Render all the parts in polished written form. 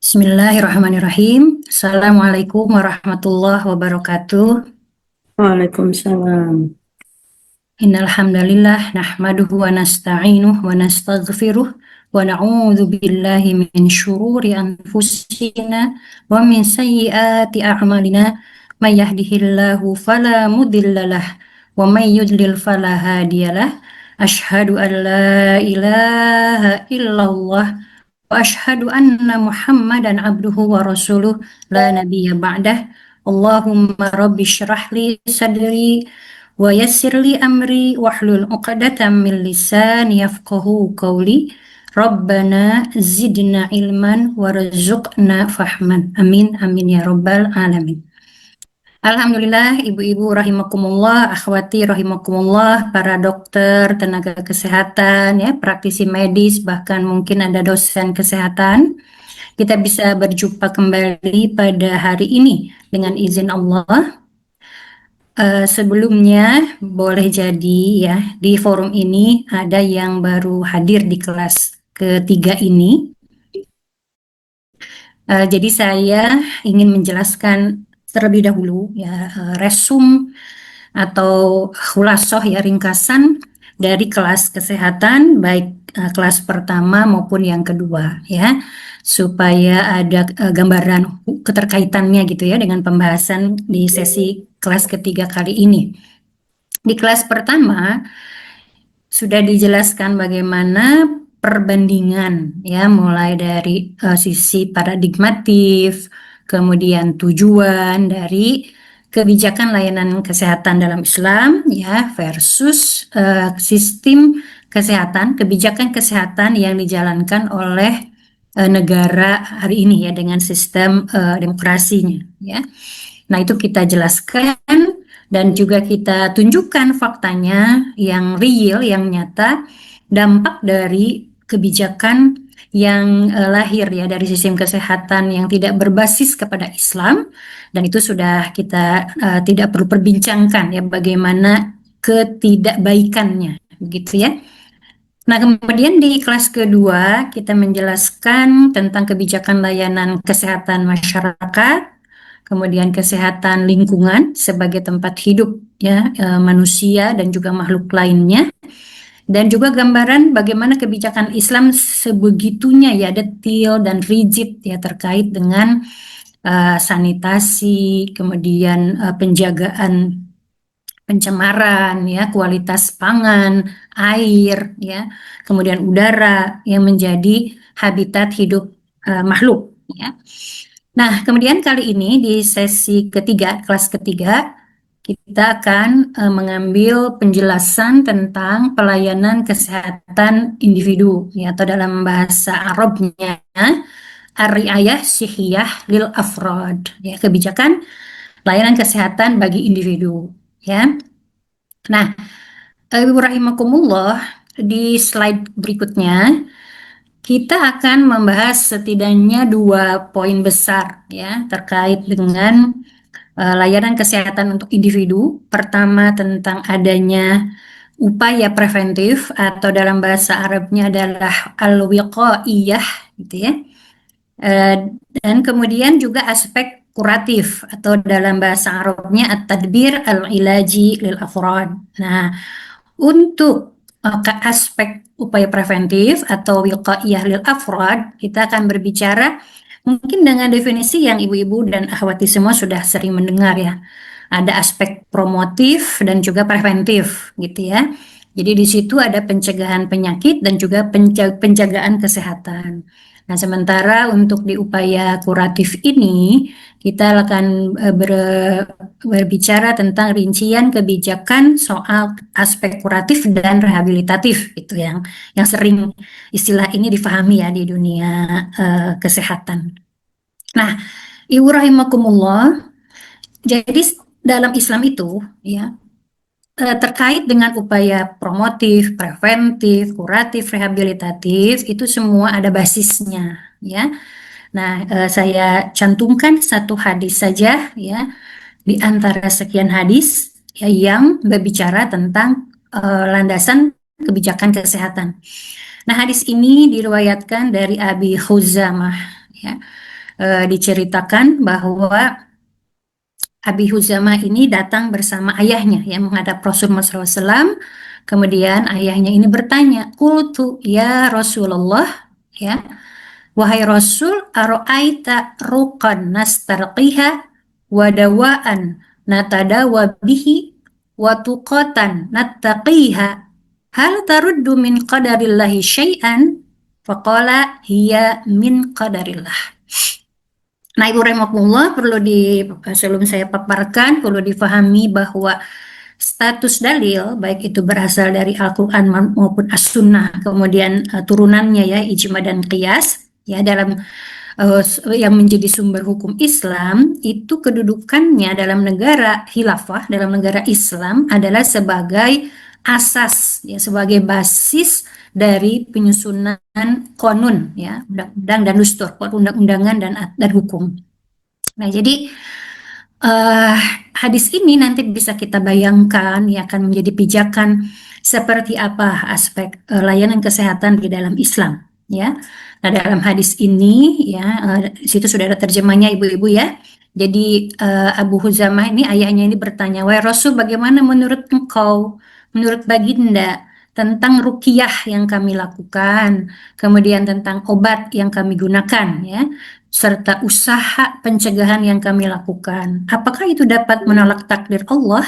Bismillahirrahmanirrahim. Assalamualaikum warahmatullahi wabarakatuh. Waalaikumsalam. Innal hamdalillah nahmaduhu wa nasta'inuhu wa nastaghfiruh wa na'udzu billahi min syururi anfusina wa min sayyiati a'malina. May yahdihillahu fala mudhillalah wa may yudlil fala hadiyalah. Asyhadu an la ilaha illallah wa asyhadu anna Muhammadan abduhu wa rasuluh la nabiyya ba'dah. Allahumma rabbi syrah li sadri wa yassir li amri wahlul 'uqdatam min lisani yafqahu qawli. Rabbana zidna ilman warzuqna fahman. Amin amin ya rabbal alamin. Alhamdulillah, ibu-ibu rahimakumullah, akhwati rahimakumullah, para dokter, tenaga kesehatan, ya, praktisi medis, bahkan mungkin ada dosen kesehatan. Kita bisa berjumpa kembali pada hari ini dengan izin Allah. Sebelumnya boleh jadi ya di forum ini ada yang baru hadir di kelas ketiga ini. Jadi saya ingin menjelaskan terlebih dahulu ya resum atau khulasoh ya ringkasan dari kelas kesehatan baik kelas pertama maupun yang kedua ya, supaya ada gambaran keterkaitannya gitu ya dengan pembahasan di sesi kelas ketiga kali ini. Di kelas pertama sudah dijelaskan bagaimana perbandingan ya, mulai dari sisi paradigmatif, kemudian tujuan dari kebijakan layanan kesehatan dalam Islam ya versus sistem kesehatan, kebijakan kesehatan yang dijalankan oleh negara hari ini ya dengan sistem demokrasinya ya. Nah, itu kita jelaskan dan juga kita tunjukkan faktanya yang real, yang nyata, dampak dari kebijakan yang lahir ya dari sistem kesehatan yang tidak berbasis kepada Islam, dan itu sudah kita tidak perlu perbincangkan ya bagaimana ketidakbaikannya begitu ya. Nah, kemudian di kelas kedua kita menjelaskan tentang kebijakan layanan kesehatan masyarakat, kemudian kesehatan lingkungan sebagai tempat hidup ya manusia dan juga makhluk lainnya, dan juga gambaran bagaimana kebijakan Islam sebegitunya ya detil dan rigid ya terkait dengan sanitasi, kemudian penjagaan pencemaran ya, kualitas pangan, air ya, kemudian udara yang menjadi habitat hidup makhluk ya. Nah, kemudian kali ini di sesi ketiga, kelas ketiga, kita akan mengambil penjelasan tentang pelayanan kesehatan individu ya, atau dalam bahasa Arabnya ar-riayah sihiyah lil afrod ya, kebijakan layanan kesehatan bagi individu ya. Nah, Ibu rahimakumullah, di slide berikutnya kita akan membahas setidaknya dua poin besar ya terkait dengan layanan kesehatan untuk individu. Pertama, tentang adanya upaya preventif atau dalam bahasa Arabnya adalah al-wiqaiyah gitu ya. Dan kemudian juga aspek kuratif atau dalam bahasa Arabnya at-tadbir al-ilaji lil afrad. Nah, untuk ke aspek upaya preventif atau wiqaiyah lil afrad, kita akan berbicara mungkin dengan definisi yang ibu-ibu dan akhwati semua sudah sering mendengar ya. Ada aspek promotif dan juga preventif gitu ya. Jadi di situ ada pencegahan penyakit dan juga penjagaan kesehatan. Nah, sementara untuk di upaya kuratif ini kita akan berbicara tentang rincian kebijakan soal aspek kuratif dan rehabilitatif itu yang sering istilah ini difahami ya di dunia kesehatan. Nah, Ibu rahimakumullah, jadi dalam Islam itu ya terkait dengan upaya promotif, preventif, kuratif, rehabilitatif itu semua ada basisnya ya. Nah, saya cantumkan satu hadis saja ya di antara sekian hadis ya, yang berbicara tentang landasan kebijakan kesehatan. Nah, hadis ini diriwayatkan dari Abi Khuzamah ya. Diceritakan bahwa Abi Huzamah ini datang bersama ayahnya yang menghadap Rasulullah SAW. Kemudian ayahnya ini bertanya, "Qultu ya Rasulullah, ya, wahai Rasul, aro'aita ruqan nastarqiha wa dawaan natadawa bihi wa tuqatan nattaqiha hal taruddu min qadarillahi syai'an?" Faqala hiya min qadarillah. Nah, Ibu Rahimahullah, sebelum saya paparkan, perlu difahami bahwa status dalil, baik itu berasal dari Al-Quran maupun As-Sunnah, kemudian turunannya ya, ijma dan qiyas, ya, dalam yang menjadi sumber hukum Islam, itu kedudukannya dalam negara khilafah, dalam negara Islam adalah sebagai asas, ya, sebagai basis dari penyusunan konun, ya, undang-undang dan dustur, undang-undangan dan hukum. Nah, jadi uh, hadis ini nanti bisa kita bayangkan, ya, akan menjadi pijakan seperti apa aspek layanan kesehatan di dalam Islam, ya. Nah, dalam hadis ini, ya, di situ sudah ada terjemahnya, ibu-ibu, ya. Jadi Abu Huzamah ini, ayahnya ini bertanya, "Wahai Rasul, bagaimana menurut engkau, menurut baginda, tentang ruqyah yang kami lakukan, kemudian tentang obat yang kami gunakan, ya, serta usaha pencegahan yang kami lakukan. Apakah itu dapat menolak takdir Allah?"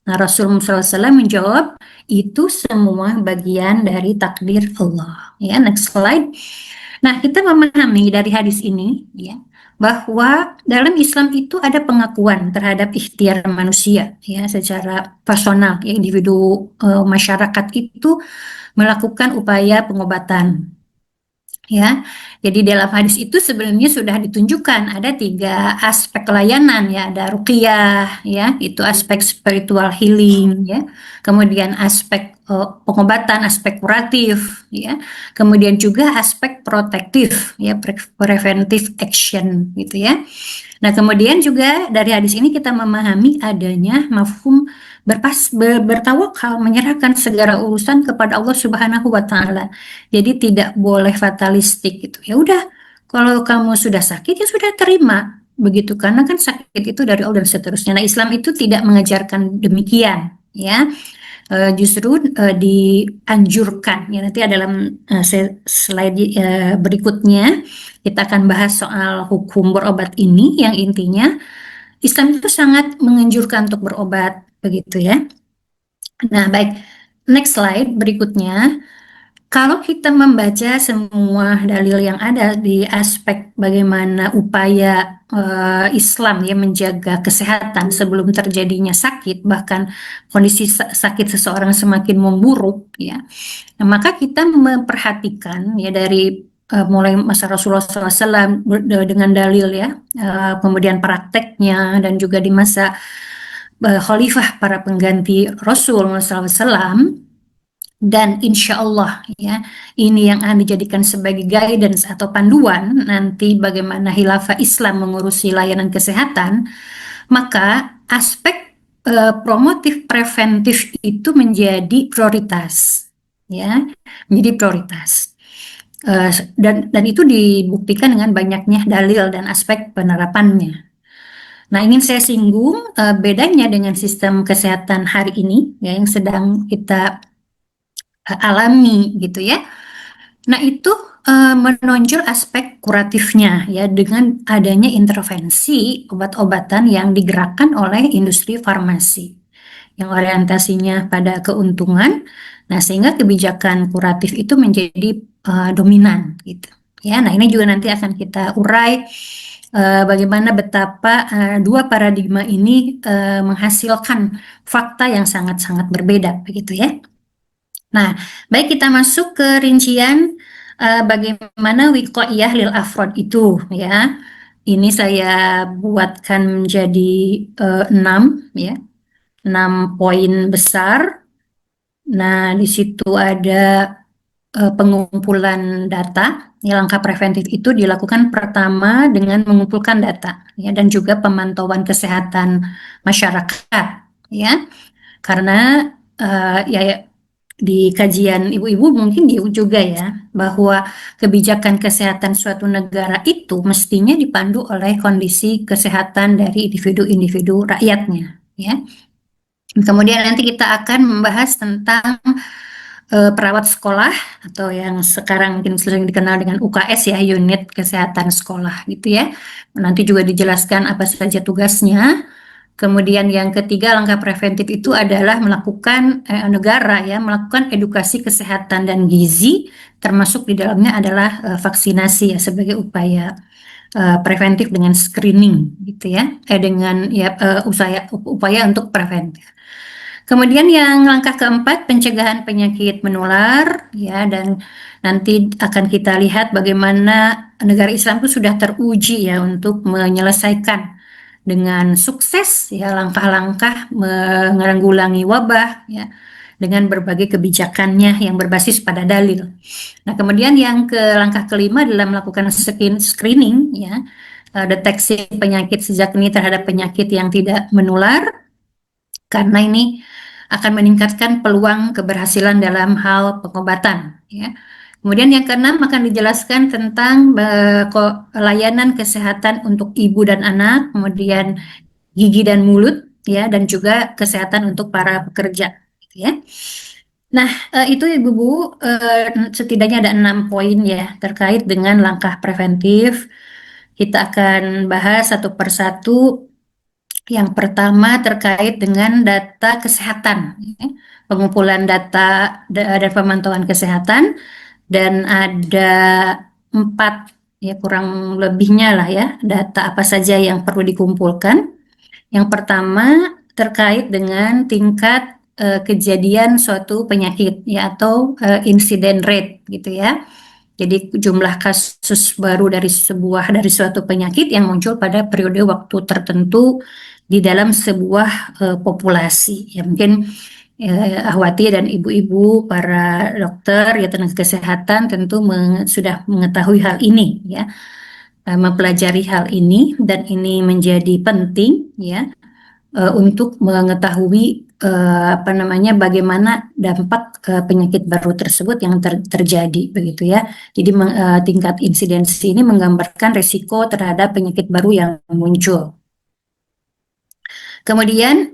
Nah, Rasulullah SAW menjawab, itu semua bagian dari takdir Allah. Ya, next slide. Nah, kita memahami dari hadis ini, ya, bahwa dalam Islam itu ada pengakuan terhadap ikhtiar manusia, ya, secara personal, ya, individu masyarakat itu melakukan upaya pengobatan. Ya, jadi dalam hadis itu sebenarnya sudah ditunjukkan ada 3 aspek layanan, ya, ada ruqyah, ya, itu aspek spiritual healing, ya, kemudian aspek pengobatan, aspek kuratif, ya, kemudian juga aspek protektif, ya, preventive action, gitu ya. Nah, kemudian juga dari hadis ini kita memahami adanya mafhum bertawakal, menyerahkan segala urusan kepada Allah Subhanahu wa taala. Jadi tidak boleh fatalistik gitu. Ya udah, kalau kamu sudah sakit ya sudah terima begitu, karena kan sakit itu dari Allah dan seterusnya. Nah, Islam itu tidak mengajarkan demikian, ya. Justru dianjurkan, ya, nanti dalam slide berikutnya kita akan bahas soal hukum berobat ini, yang intinya Islam itu sangat menganjurkan untuk berobat begitu, ya. Nah, baik, next slide berikutnya. Kalau kita membaca semua dalil yang ada di aspek bagaimana upaya Islam, ya, menjaga kesehatan sebelum terjadinya sakit, bahkan kondisi sakit seseorang semakin memburuk, ya, nah, maka kita memperhatikan, ya, dari mulai masa Rasulullah SAW dengan dalil, ya, kemudian prakteknya, dan juga di masa khalifah para pengganti Rasulullah SAW. Dan insya Allah, ya, ini yang akan dijadikan sebagai guidance atau panduan nanti bagaimana khilafah Islam mengurusi layanan kesehatan, maka aspek promotif preventif itu menjadi prioritas, ya, menjadi prioritas. Dan itu dibuktikan dengan banyaknya dalil dan aspek penerapannya. Nah, ingin saya singgung bedanya dengan sistem kesehatan hari ini, ya, yang sedang kita alami gitu, ya. Nah, itu menonjol aspek kuratifnya, ya, dengan adanya intervensi obat-obatan yang digerakkan oleh industri farmasi yang orientasinya pada keuntungan. Nah, sehingga kebijakan kuratif itu menjadi dominan gitu, ya. Nah, ini juga nanti akan kita urai bagaimana betapa dua paradigma ini menghasilkan fakta yang sangat-sangat berbeda begitu, ya. Nah, baik, kita masuk ke rincian bagaimana wiqaiyah lil afrod itu, ya. Ini saya buatkan menjadi 6, ya, 6 poin besar. Nah, di situ ada pengumpulan data. Ya, langkah preventif itu dilakukan pertama dengan mengumpulkan data, ya, dan juga pemantauan kesehatan masyarakat, ya. Karena ya di kajian ibu-ibu mungkin juga ya, bahwa kebijakan kesehatan suatu negara itu mestinya dipandu oleh kondisi kesehatan dari individu-individu rakyatnya, ya. Kemudian nanti kita akan membahas tentang perawat sekolah atau yang sekarang mungkin sering dikenal dengan UKS ya, unit kesehatan sekolah gitu ya. Nanti juga dijelaskan apa saja tugasnya. Kemudian yang ketiga, langkah preventif itu adalah melakukan negara ya melakukan edukasi kesehatan dan gizi, termasuk di dalamnya adalah vaksinasi ya sebagai upaya preventif dengan screening gitu ya, dengan ya upaya untuk preventif. Kemudian yang langkah keempat, pencegahan penyakit menular ya, dan nanti akan kita lihat bagaimana negara Islam itu sudah teruji ya untuk menyelesaikan dengan sukses ya langkah-langkah menanggulangi wabah ya dengan berbagai kebijakannya yang berbasis pada dalil. Nah, kemudian yang langkah kelima adalah melakukan screening ya, deteksi penyakit sejak dini terhadap penyakit yang tidak menular, karena ini akan meningkatkan peluang keberhasilan dalam hal pengobatan ya. Kemudian yang keenam akan dijelaskan tentang layanan kesehatan untuk ibu dan anak, kemudian gigi dan mulut ya, dan juga kesehatan untuk para pekerja gitu ya. Nah, itu Ibu-Bu, setidaknya ada 6 poin ya terkait dengan langkah preventif. Kita akan bahas satu persatu. Yang pertama terkait dengan data kesehatan, ya. Pengumpulan data dan pemantauan kesehatan, dan ada 4 ya kurang lebihnya lah ya data apa saja yang perlu dikumpulkan. Yang pertama terkait dengan tingkat kejadian suatu penyakit ya, atau incident rate gitu ya. Jadi jumlah kasus baru dari suatu penyakit yang muncul pada periode waktu tertentu di dalam sebuah populasi. Ya mungkin Ahwati dan ibu-ibu para dokter ya tenaga kesehatan tentu sudah mengetahui hal ini ya, mempelajari hal ini, dan ini menjadi penting ya untuk mengetahui bagaimana dampak penyakit baru tersebut yang terjadi begitu ya. Jadi tingkat insidensi ini menggambarkan risiko terhadap penyakit baru yang muncul. Kemudian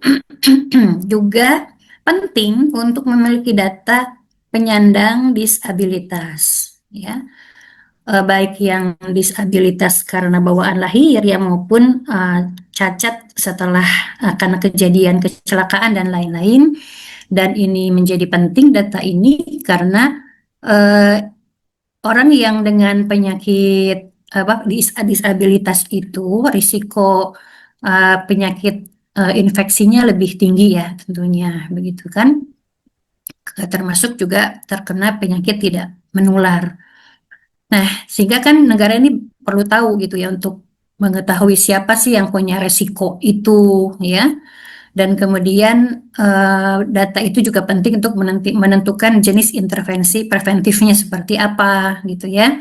juga penting untuk memiliki data penyandang disabilitas ya. Baik yang disabilitas karena bawaan lahir ya maupun cacat setelah karena kejadian kecelakaan dan lain-lain. Dan ini menjadi penting data ini karena orang yang dengan penyakit disabilitas itu risiko penyakit infeksinya lebih tinggi ya tentunya begitu kan, termasuk juga terkena penyakit tidak menular. Nah, sehingga kan negara ini perlu tahu gitu ya untuk mengetahui siapa sih yang punya resiko itu ya. Dan kemudian data itu juga penting untuk menentukan jenis intervensi preventifnya seperti apa gitu ya.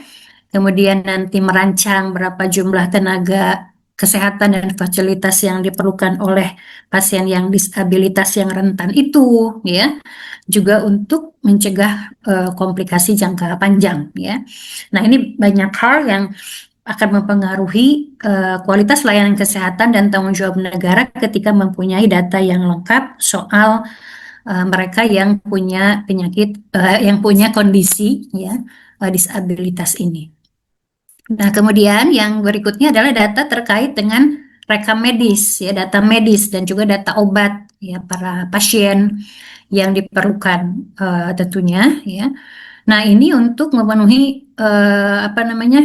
Kemudian nanti merancang berapa jumlah tenaga kesehatan dan fasilitas yang diperlukan oleh pasien yang disabilitas yang rentan itu ya, juga untuk mencegah komplikasi jangka panjang ya. Nah, ini banyak hal yang akan mempengaruhi kualitas layanan kesehatan dan tanggung jawab negara ketika mempunyai data yang lengkap soal mereka yang punya penyakit, yang punya kondisi ya disabilitas ini. Nah, kemudian yang berikutnya adalah data terkait dengan rekam medis ya, data medis dan juga data obat ya para pasien yang diperlukan tentunya ya. Nah, ini untuk memenuhi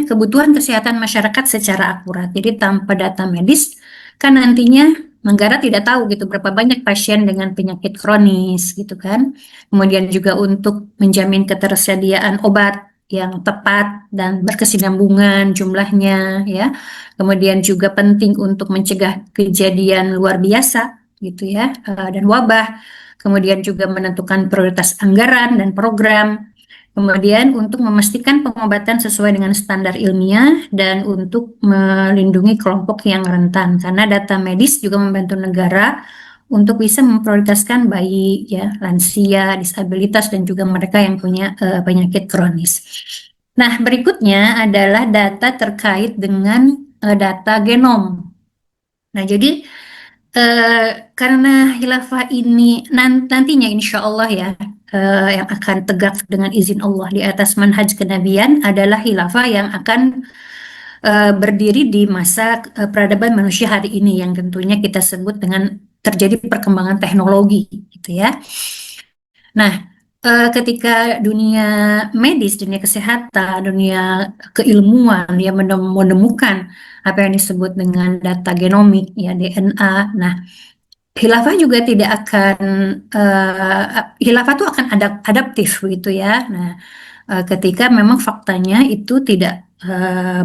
kebutuhan kesehatan masyarakat secara akurat. Jadi tanpa data medis kan nantinya negara tidak tahu gitu berapa banyak pasien dengan penyakit kronis gitu kan. Kemudian juga untuk menjamin ketersediaan obat yang tepat dan berkesinambungan jumlahnya ya. Kemudian juga penting untuk mencegah kejadian luar biasa gitu ya, dan wabah. Kemudian juga menentukan prioritas anggaran dan program. Kemudian untuk memastikan pengobatan sesuai dengan standar ilmiah dan untuk melindungi kelompok yang rentan, karena data medis juga membantu negara untuk bisa memprioritaskan bayi, ya, lansia, disabilitas, dan juga mereka yang punya penyakit kronis. Nah, berikutnya adalah data terkait dengan data genom. Nah, jadi karena khilafah ini nantinya insya Allah ya, yang akan tegak dengan izin Allah di atas manhaj kenabian adalah khilafah yang akan berdiri di masa peradaban manusia hari ini, yang tentunya kita sebut dengan terjadi perkembangan teknologi gitu ya. Nah, ketika dunia medis, dunia kesehatan, dunia keilmuan ya menemukan apa yang disebut dengan data genomik ya, DNA. Nah, khilafah juga tidak akan khilafah itu akan adaptif begitu ya. Nah, ketika memang faktanya itu tidak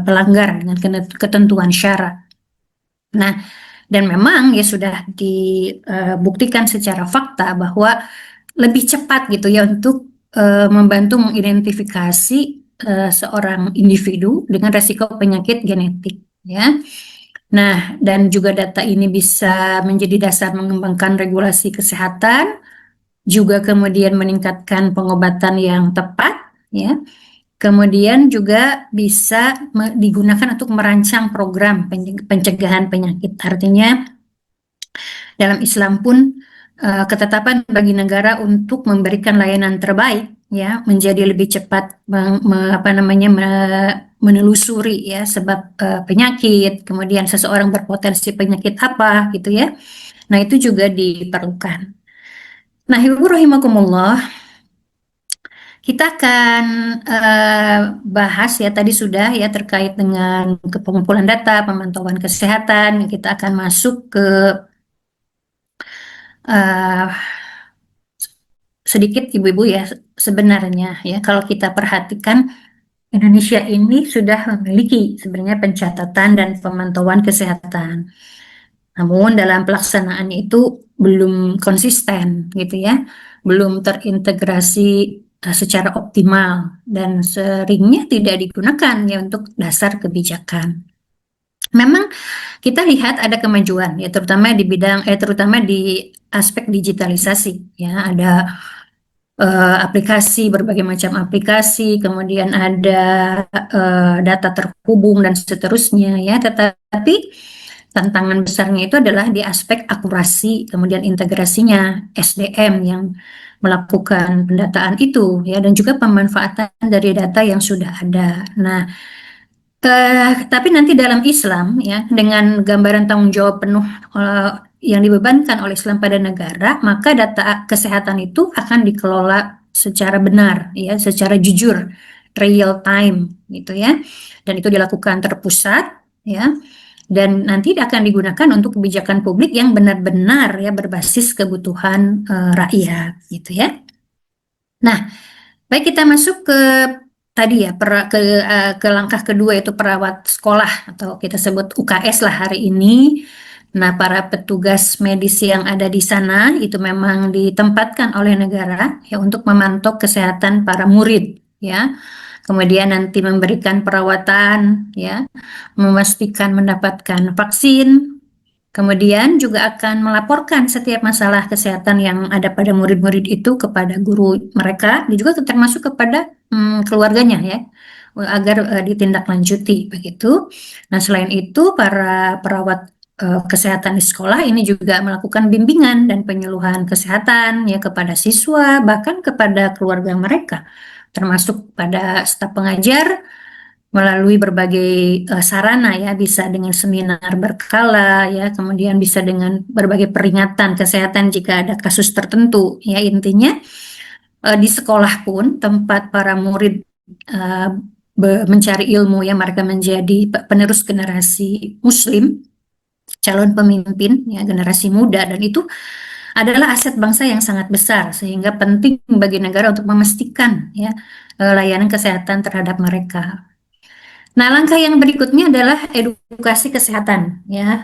pelanggar dengan ketentuan syara. Nah, dan memang ya sudah dibuktikan secara fakta bahwa lebih cepat gitu ya untuk membantu mengidentifikasi seorang individu dengan resiko penyakit genetik ya. Nah, dan juga data ini bisa menjadi dasar mengembangkan regulasi kesehatan, juga kemudian meningkatkan pengobatan yang tepat ya. Kemudian juga bisa digunakan untuk merancang program pencegahan penyakit. Artinya dalam Islam pun ketetapan bagi negara untuk memberikan layanan terbaik ya menjadi lebih cepat menelusuri ya sebab penyakit, kemudian seseorang berpotensi penyakit apa gitu ya. Nah, itu juga diperlukan. Nah, Ibu rahimakumullah, kita akan bahas ya tadi sudah ya terkait dengan pengumpulan data, pemantauan kesehatan. Kita akan masuk ke uh, sedikit ibu-ibu ya, sebenarnya ya kalau kita perhatikan Indonesia ini sudah memiliki sebenarnya pencatatan dan pemantauan kesehatan. Namun dalam pelaksanaannya itu belum konsisten gitu ya, belum terintegrasi secara optimal dan seringnya tidak digunakan ya untuk dasar kebijakan. Memang kita lihat ada kemajuan ya terutama di bidang terutama di aspek digitalisasi ya, ada aplikasi, berbagai macam aplikasi, kemudian ada data terhubung dan seterusnya ya. Tetapi tantangan besarnya itu adalah di aspek akurasi, kemudian integrasinya SDM yang melakukan pendataan itu ya, dan juga pemanfaatan dari data yang sudah ada. Nah, tapi nanti dalam Islam ya, dengan gambaran tanggung jawab penuh yang dibebankan oleh Islam pada negara, maka data kesehatan itu akan dikelola secara benar ya, secara jujur, real time gitu ya. Dan itu dilakukan terpusat ya. Dan nanti akan digunakan untuk kebijakan publik yang benar-benar ya berbasis kebutuhan rakyat gitu ya. Nah, baik, kita masuk ke tadi ya ke langkah kedua, yaitu perawat sekolah atau kita sebut UKS lah hari ini. Nah, para petugas medis yang ada di sana itu memang ditempatkan oleh negara ya untuk memantau kesehatan para murid ya. Kemudian nanti memberikan perawatan ya, memastikan mendapatkan vaksin. Kemudian juga akan melaporkan setiap masalah kesehatan yang ada pada murid-murid itu kepada guru mereka, dan juga termasuk kepada keluarganya ya, agar ditindaklanjuti begitu. Nah, selain itu para perawat kesehatan di sekolah ini juga melakukan bimbingan dan penyuluhan kesehatan ya kepada siswa, bahkan kepada keluarga mereka, termasuk pada staf pengajar melalui berbagai sarana ya, bisa dengan seminar berkala ya, kemudian bisa dengan berbagai peringatan kesehatan jika ada kasus tertentu ya. Intinya di sekolah pun tempat para murid uh, mencari ilmu ya, mereka menjadi penerus generasi muslim, calon pemimpin ya, generasi muda, dan itu adalah aset bangsa yang sangat besar, sehingga penting bagi negara untuk memastikan ya layanan kesehatan terhadap mereka. Nah, langkah yang berikutnya adalah edukasi kesehatan ya,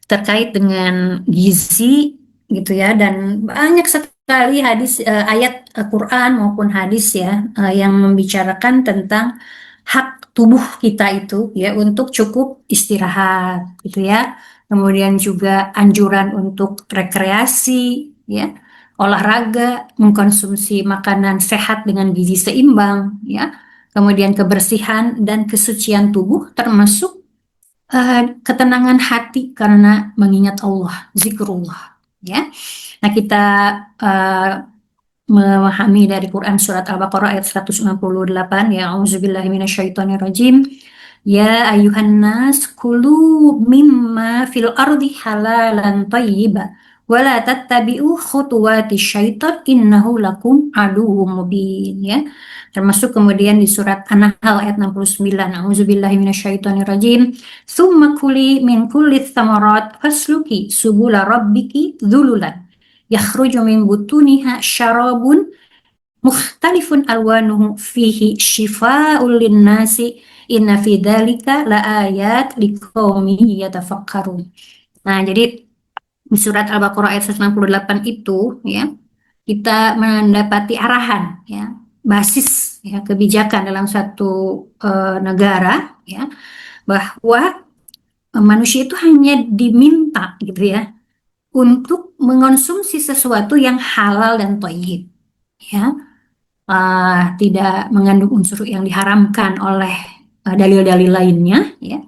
terkait dengan gizi gitu ya, dan banyak sekali hadis, ayat Quran maupun hadis ya yang membicarakan tentang hak tubuh kita itu ya untuk cukup istirahat gitu ya. kemudian juga anjuran untuk rekreasi, ya, olahraga, mengkonsumsi makanan sehat dengan gizi seimbang, ya, kemudian kebersihan dan kesucian tubuh termasuk ketenangan hati karena mengingat Allah, zikrullah, ya. Nah, kita uh, memahami dari Quran surat Al-Baqarah ayat 168, ya, auzubillahi minasyaitonirrajim. Ya ayuhan nas kulu mimma fil ardi halalan thayyiba wala tattabi'u khutuwati syaitan innahu lakum aduwwum mubin, ya. Termasuk kemudian di surat An-Nahl ayat 69, auzubillahi minasyaitonirrajim. Summa kuli min kulli thamarat fasluki subula rabbiki dzululan yakhruju min butuniha syarabun mukhtalifun alwanuhu fihi syifa'ul linnasi inna fi dzalika laayat liqaumin yatafakkarun. Nah, jadi di surat Al-Baqarah ayat 168 itu, ya, kita mendapati arahan, ya, basis, ya, kebijakan dalam satu negara, ya, bahwa manusia itu hanya diminta gitu ya untuk mengonsumsi sesuatu yang halal dan thayyib, ya, tidak mengandung unsur yang diharamkan oleh dalil-dalil lainnya, ya.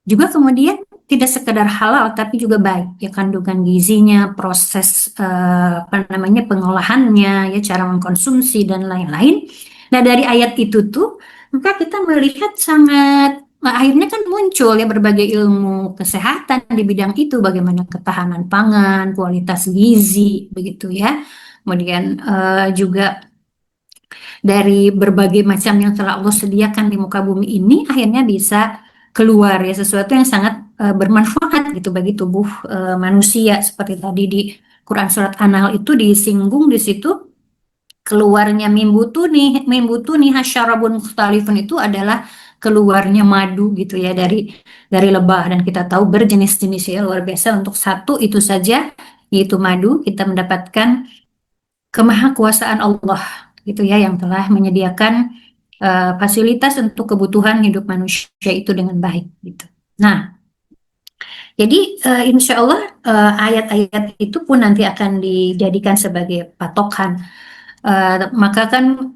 Juga kemudian tidak sekedar halal tapi juga baik, ya, kandungan gizinya, proses apa namanya pengolahannya, ya, cara mengkonsumsi dan lain-lain. Nah, dari ayat itu tuh maka kita melihat sangat akhirnya kan muncul ya berbagai ilmu kesehatan di bidang itu, bagaimana ketahanan pangan, kualitas gizi, begitu ya. Kemudian juga dari berbagai macam yang telah Allah sediakan di muka bumi ini akhirnya bisa keluar ya sesuatu yang sangat bermanfaat gitu bagi tubuh manusia, seperti tadi di Quran surat An-Nahl itu disinggung di situ, keluarnya mimbutuni hasyarabun mukhtalifun itu adalah keluarnya madu gitu ya dari lebah, dan kita tahu berjenis-jenis ya, luar biasa. Untuk satu itu saja yaitu madu kita mendapatkan kemahakuasaan Allah gitu ya, yang telah menyediakan fasilitas untuk kebutuhan hidup manusia itu dengan baik gitu. Nah, jadi insya Allah ayat-ayat itu pun nanti akan dijadikan sebagai patokan. Maka kan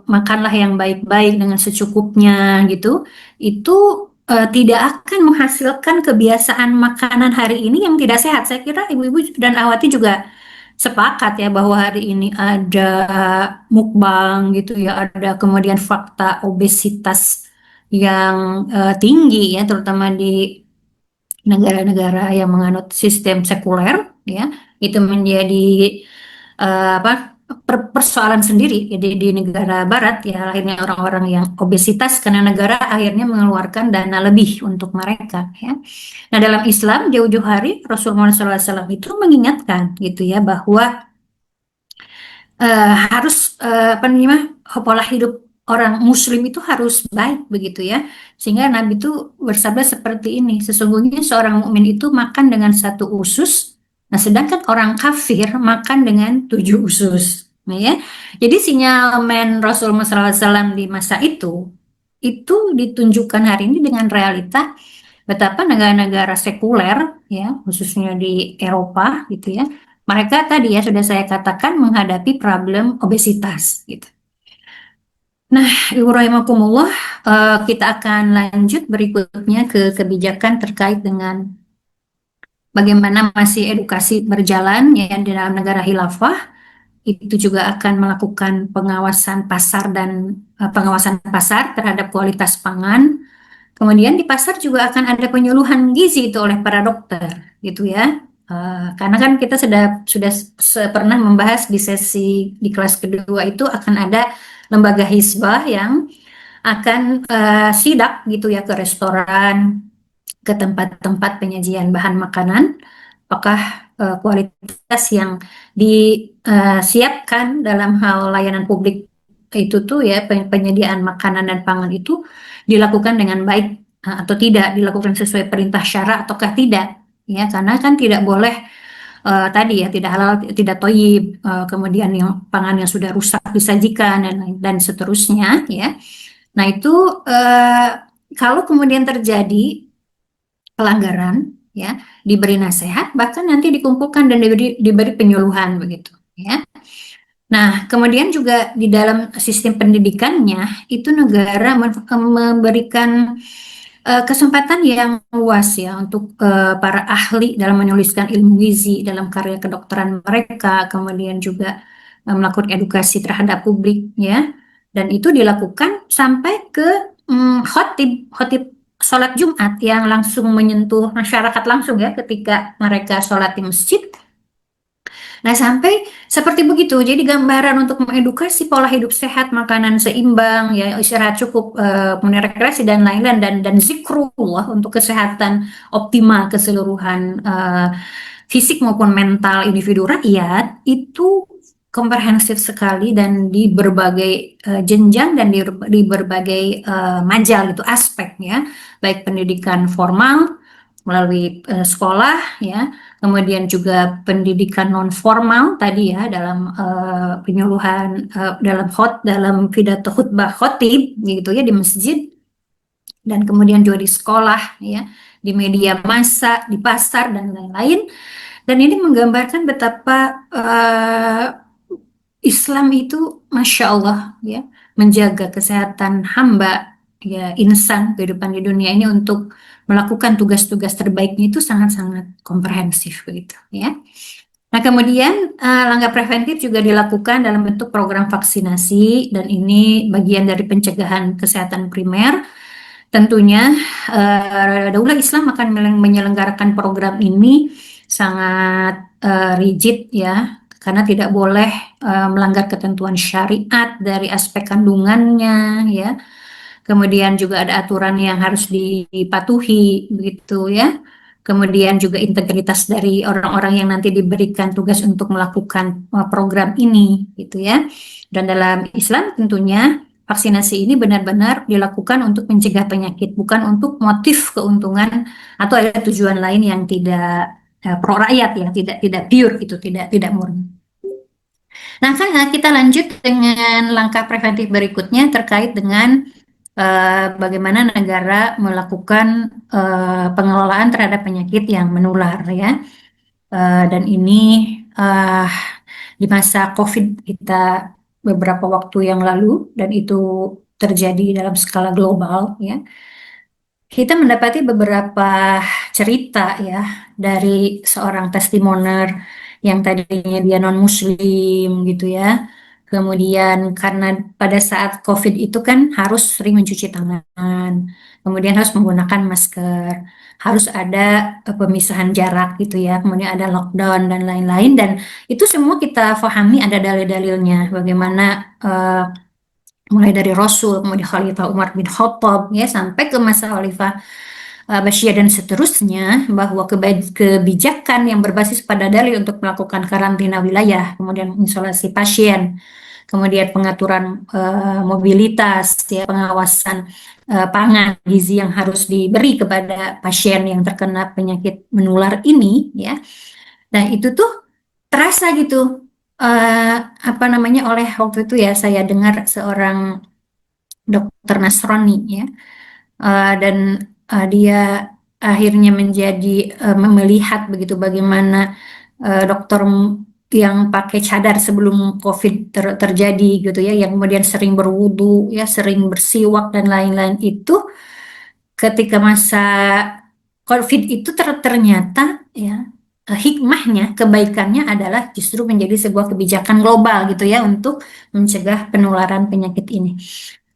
makanlah yang baik-baik dengan secukupnya gitu. Itu tidak akan menghasilkan kebiasaan makanan hari ini yang tidak sehat. Saya kira ibu-ibu dan Awati juga sepakat ya bahwa hari ini ada mukbang gitu ya, ada kemudian fakta obesitas yang tinggi ya, terutama di negara-negara yang menganut sistem sekuler, ya, itu menjadi apa persoalan sendiri ya, di negara barat ya, akhirnya orang-orang yang obesitas karena negara akhirnya mengeluarkan dana lebih untuk mereka, ya. Nah, dalam Islam jauh-jauh hari Rasulullah SAW itu mengingatkan gitu ya bahwa harus apa namanya pola hidup orang Muslim itu harus baik begitu ya, sehingga Nabi itu bersabda seperti ini, sesungguhnya seorang mukmin itu makan dengan satu usus, nah sedangkan orang kafir makan dengan 7 usus. Nah ya, jadi sinyalemen Rasulullah SAW di masa itu ditunjukkan hari ini dengan realita betapa negara-negara sekuler ya, khususnya di Eropa gitu ya, mereka tadi ya sudah saya katakan menghadapi problem obesitas gitu. Nah, Ibu rahimakumullah, kita akan lanjut berikutnya ke kebijakan terkait dengan bagaimana masih edukasi berjalan ya di dalam negara khilafah. Itu juga akan melakukan pengawasan pasar dan pengawasan pasar terhadap kualitas pangan. Kemudian di pasar juga akan ada penyuluhan gizi itu oleh para dokter, gitu ya. Karena kan kita sudah pernah membahas di sesi di kelas kedua itu akan ada lembaga hisbah yang akan sidak gitu ya ke restoran, ke tempat-tempat penyajian bahan makanan, apakah kualitas yang disiapkan dalam hal layanan publik itu tuh ya, penyediaan makanan dan pangan itu dilakukan dengan baik atau tidak, dilakukan sesuai perintah syara ataukah tidak, ya, karena kan tidak boleh tadi ya tidak halal tidak toyib, kemudian yang pangan yang sudah rusak disajikan dan seterusnya ya. Nah itu kalau kemudian terjadi pelanggaran ya, diberi nasihat, bahkan nanti dikumpulkan dan diberi penyuluhan begitu, ya. Nah, kemudian juga di dalam sistem pendidikannya itu negara memberikan kesempatan yang luas ya untuk para ahli dalam menuliskan ilmu gizi dalam karya kedokteran mereka, kemudian juga melakukan edukasi terhadap publik ya, dan itu dilakukan sampai ke khotib khotib sholat Jumat yang langsung menyentuh masyarakat langsung ya ketika mereka sholat di masjid. Nah, sampai seperti begitu. Jadi gambaran untuk mengedukasi pola hidup sehat, makanan seimbang, ya istirahat cukup, kemudian rekreasi dan lain-lain dan zikrullah untuk kesehatan optimal keseluruhan fisik maupun mental individu rakyat itu komprehensif sekali dan di berbagai jenjang dan di berbagai majal itu aspeknya, baik pendidikan formal melalui sekolah ya, kemudian juga pendidikan non formal tadi ya dalam penyuluhan dalam pidato khutbah khotib gitu ya di masjid, dan kemudian juga di sekolah ya, di media massa, di pasar dan lain-lain. Dan ini menggambarkan betapa Islam itu Masya Allah ya, menjaga kesehatan hamba ya, insan kehidupan di dunia ini untuk melakukan tugas-tugas terbaiknya itu sangat-sangat komprehensif begitu ya. Nah, kemudian langkah preventif juga dilakukan dalam bentuk program vaksinasi, dan ini bagian dari pencegahan kesehatan primer. Tentunya Daulah Islam akan menyelenggarakan program ini sangat rigid ya, karena tidak boleh melanggar ketentuan syariat dari aspek kandungannya ya. Kemudian juga ada aturan yang harus dipatuhi begitu ya. Kemudian juga integritas dari orang-orang yang nanti diberikan tugas untuk melakukan program ini gitu ya. Dan dalam Islam tentunya vaksinasi ini benar-benar dilakukan untuk mencegah penyakit, bukan untuk motif keuntungan atau ada tujuan lain yang tidak pro rakyat, yang tidak pure itu, tidak murni. Nah, kan kita lanjut dengan langkah preventif berikutnya terkait dengan bagaimana negara melakukan pengelolaan terhadap penyakit yang menular ya. Dan ini uh, di masa COVID kita beberapa waktu yang lalu, dan itu terjadi dalam skala global ya. Kita mendapati beberapa cerita ya dari seorang testimoner yang tadinya dia non-muslim gitu ya. Kemudian karena pada saat COVID itu kan harus sering mencuci tangan, kemudian harus menggunakan masker, harus ada pemisahan jarak gitu ya, kemudian ada lockdown dan lain-lain, dan itu semua kita pahami ada dalil-dalilnya bagaimana mulai dari Rasul, kemudian Khalifah Umar bin Khattab ya, sampai ke masa Khalifah Bashir dan seterusnya, bahwa kebijakan yang berbasis pada dalil untuk melakukan karantina wilayah, kemudian isolasi pasien, kemudian pengaturan mobilitas, ya, pengawasan pangan gizi yang harus diberi kepada pasien yang terkena penyakit menular ini, ya. Nah, itu tuh terasa gitu, apa namanya, oleh waktu itu ya saya dengar seorang dokter Nasrani ya, dan dia akhirnya menjadi melihat begitu bagaimana dokter yang pakai cadar sebelum COVID terjadi gitu ya, yang kemudian sering berwudu ya, sering bersiwak dan lain-lain, itu ketika masa COVID itu ternyata ya hikmahnya, kebaikannya adalah justru menjadi sebuah kebijakan global gitu ya untuk mencegah penularan penyakit ini.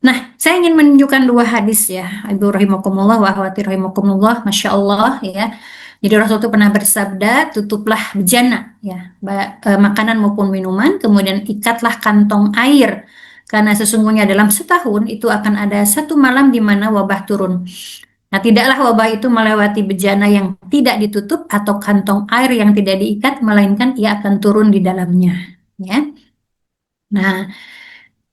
Nah, saya ingin menunjukkan dua hadis ya, Ibu rahimakumullah wa akhwati rahimakumullah, Masya Allah ya. Jadi Rasul itu pernah bersabda, tutuplah bejana ya, makanan maupun minuman, kemudian ikatlah kantong air, karena sesungguhnya dalam setahun itu akan ada satu malam di mana wabah turun. Nah, tidaklah wabah itu melewati bejana yang tidak ditutup atau kantong air yang tidak diikat, melainkan ia akan turun di dalamnya ya. Nah,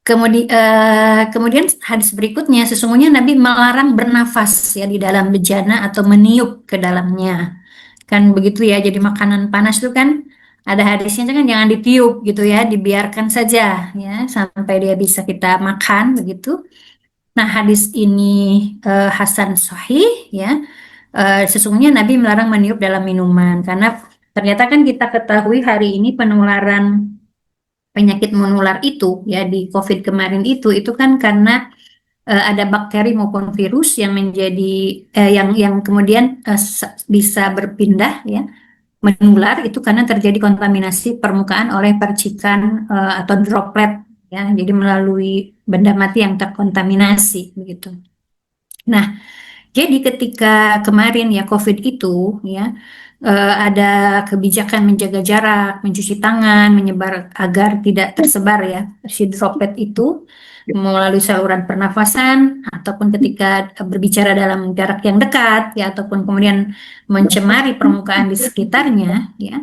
kemudian hadis berikutnya, sesungguhnya Nabi melarang bernafas ya di dalam bejana atau meniup ke dalamnya. Kan begitu ya, jadi makanan panas itu kan ada hadisnya kan jangan ditiup gitu ya, dibiarkan saja ya sampai dia bisa kita makan begitu. Nah, hadis ini Hasan Sahih ya. sesungguhnya Nabi melarang meniup dalam minuman karena ternyata kan kita ketahui hari ini penularan penyakit menular itu ya di COVID kemarin itu kan karena ada bakteri maupun virus yang menjadi yang kemudian bisa berpindah ya menular itu karena terjadi kontaminasi permukaan oleh percikan atau droplet ya, jadi melalui benda mati yang terkontaminasi begitu. Nah, jadi ketika kemarin ya COVID itu ya ada kebijakan menjaga jarak, mencuci tangan, menyebar agar tidak tersebar ya si droplet itu melalui saluran pernafasan ataupun ketika berbicara dalam jarak yang dekat ya ataupun kemudian mencemari permukaan di sekitarnya ya.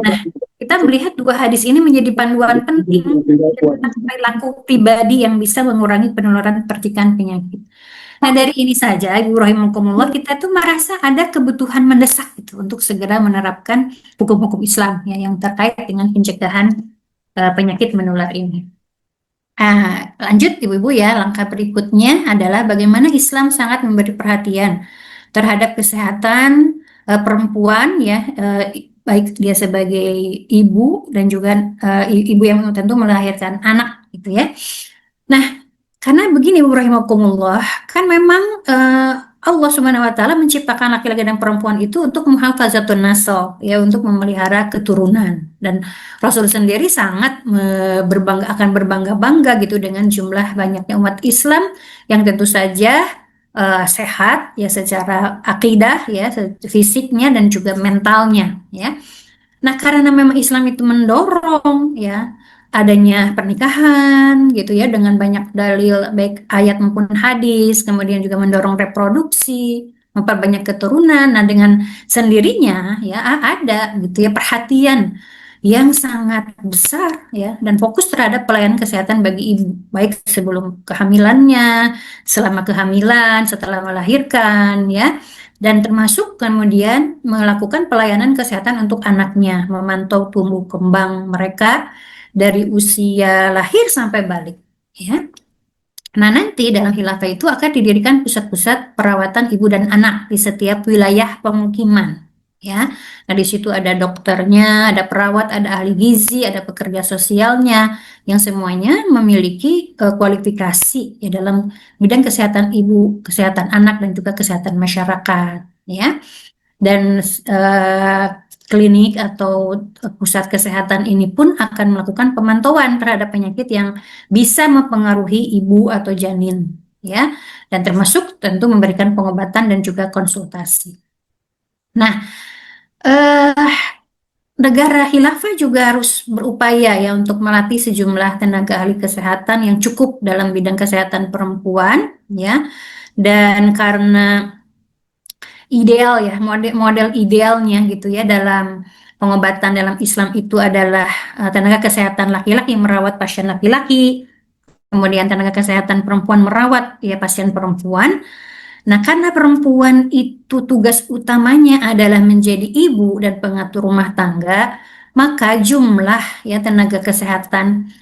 Nah, kita melihat dua hadis ini menjadi panduan penting tentang perilaku pribadi yang bisa mengurangi penularan percikan penyakit. Nah, dari ini saja, Ibu rahimakumullah, kita tuh merasa ada kebutuhan mendesak gitu untuk segera menerapkan hukum-hukum Islam ya yang terkait dengan pencegahan penyakit menular ini. Lanjut Ibu-ibu ya, langkah berikutnya adalah bagaimana Islam sangat memberi perhatian terhadap kesehatan perempuan ya, baik dia sebagai ibu dan juga ibu yang tentu melahirkan anak gitu ya. Nah, karena begini Bu rahimakumullah, kan memang Allah Subhanahu wa taala menciptakan laki-laki dan perempuan itu untuk muhafazatun nasl, ya untuk memelihara keturunan. Dan Rasul sendiri sangat akan berbangga-bangga gitu dengan jumlah banyaknya umat Islam yang tentu saja sehat ya secara akidah ya, fisiknya dan juga mentalnya ya. Nah, karena memang Islam itu mendorong ya adanya pernikahan gitu ya dengan banyak dalil baik ayat maupun hadis, kemudian juga mendorong reproduksi, memperbanyak keturunan. Nah, dengan sendirinya ya ada gitu ya perhatian yang sangat besar ya dan fokus terhadap pelayanan kesehatan bagi ibu baik sebelum kehamilannya, selama kehamilan, setelah melahirkan ya dan termasuk kemudian melakukan pelayanan kesehatan untuk anaknya, memantau tumbuh kembang mereka dari usia lahir sampai balik ya. Nah, nanti dalam khilafah itu akan didirikan pusat-pusat perawatan ibu dan anak di setiap wilayah pemukiman ya. Nah, di situ ada dokternya, ada perawat, ada ahli gizi, ada pekerja sosialnya yang semuanya memiliki kualifikasi ya dalam bidang kesehatan ibu, kesehatan anak dan juga kesehatan masyarakat ya. Dan klinik atau pusat kesehatan ini pun akan melakukan pemantauan terhadap penyakit yang bisa mempengaruhi ibu atau janin ya dan termasuk tentu memberikan pengobatan dan juga konsultasi. Nah, eh, negara khilafah juga harus berupaya ya untuk melatih sejumlah tenaga ahli kesehatan yang cukup dalam bidang kesehatan perempuan ya dan karena ideal ya model idealnya gitu ya dalam pengobatan dalam Islam itu adalah tenaga kesehatan laki-laki merawat pasien laki-laki, kemudian tenaga kesehatan perempuan merawat ya pasien perempuan. Nah, karena perempuan itu tugas utamanya adalah menjadi ibu dan pengatur rumah tangga, maka jumlah ya tenaga kesehatan,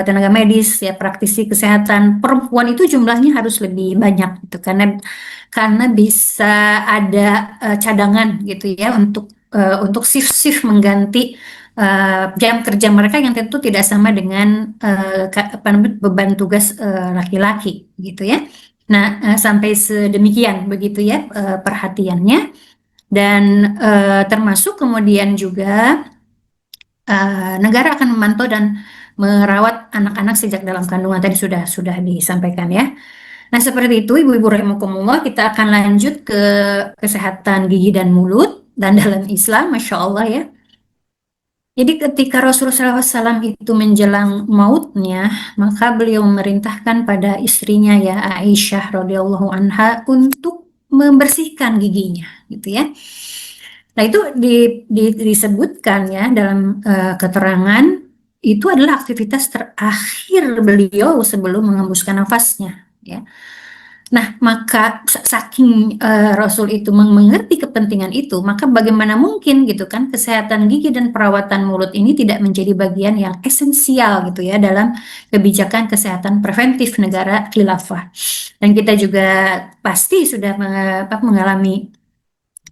tenaga medis ya praktisi kesehatan perempuan itu jumlahnya harus lebih banyak gitu karena bisa ada cadangan gitu ya untuk shift-shift mengganti jam kerja mereka yang tentu tidak sama dengan beban tugas laki-laki gitu ya. Nah, sampai sedemikian begitu ya perhatiannya dan termasuk kemudian juga negara akan memantau dan merawat anak-anak sejak dalam kandungan tadi sudah disampaikan ya. Nah, seperti itu Ibu-ibu rahimakumullah, kita akan lanjut ke kesehatan gigi dan mulut dan dalam Islam, Masya Allah ya. Jadi ketika Rasulullah SAW itu menjelang mautnya, maka beliau memerintahkan pada istrinya ya Aisyah radhiyallahu anha untuk membersihkan giginya, gitu ya. Nah itu disebutkan ya dalam keterangan itu adalah aktivitas terakhir beliau sebelum mengembuskan nafasnya, ya. Nah, maka saking Rasul itu mengerti kepentingan itu, maka bagaimana mungkin gitu kan kesehatan gigi dan perawatan mulut ini tidak menjadi bagian yang esensial gitu ya dalam kebijakan kesehatan preventif negara khilafah. Dan kita juga pasti sudah mengalami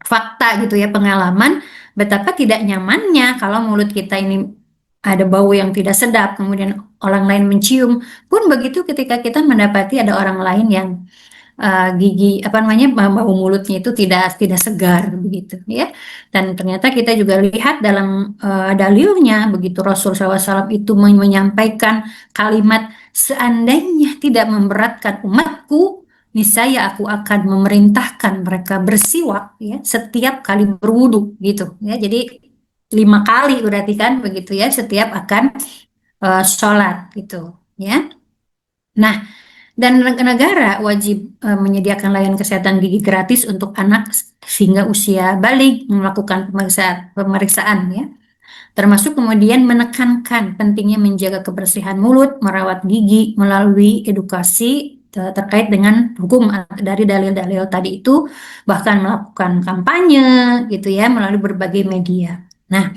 fakta gitu ya, pengalaman betapa tidak nyamannya kalau mulut kita ini ada bau yang tidak sedap, kemudian orang lain mencium. Pun begitu ketika kita mendapati ada orang lain yang gigi apa namanya bau mulutnya itu tidak segar begitu ya. Dan ternyata kita juga lihat dalam dalilnya begitu Rasul SAW itu menyampaikan kalimat seandainya tidak memberatkan umatku, niscaya aku akan memerintahkan mereka bersiwak ya setiap kali berwudu gitu ya. Jadi 5 kali berarti kan begitu ya setiap akan sholat gitu ya. Nah, dan negara wajib menyediakan layanan kesehatan gigi gratis untuk anak sehingga usia balik melakukan pemeriksaan ya. Termasuk kemudian menekankan pentingnya menjaga kebersihan mulut, merawat gigi melalui edukasi terkait dengan hukum dari dalil-dalil tadi itu, bahkan melakukan kampanye gitu ya melalui berbagai media. Nah,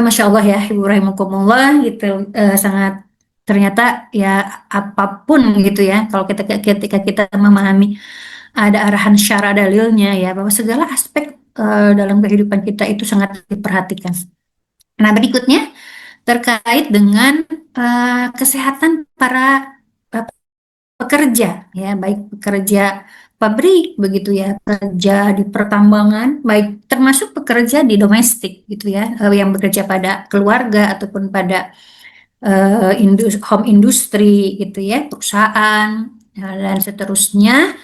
Masya Allah ya, Ibu rahimakumullah gitu, sangat ternyata ya apapun gitu ya, kalau ketika kita memahami ada arahan syara dalilnya ya, bahwa segala aspek dalam kehidupan kita itu sangat diperhatikan. Nah, berikutnya terkait dengan kesehatan para uh, pekerja ya, baik pekerja pabrik begitu ya, pekerja di pertambangan, baik termasuk pekerja di domestik gitu ya, yang bekerja pada keluarga ataupun pada home industry gitu ya, perusahaan dan seterusnya,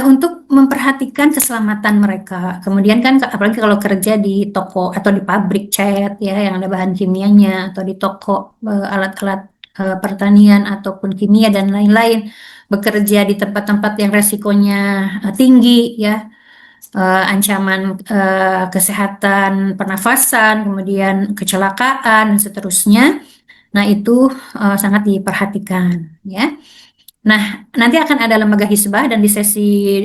untuk memperhatikan keselamatan mereka. Kemudian kan apalagi kalau kerja di toko atau di pabrik cat ya yang ada bahan kimianya, atau di toko alat-alat pertanian ataupun kimia dan lain-lain, bekerja di tempat-tempat yang resikonya tinggi ya, ancaman kesehatan pernafasan, kemudian kecelakaan dan seterusnya. Nah, itu sangat diperhatikan ya. Nah, nanti akan ada lembaga hisbah dan di sesi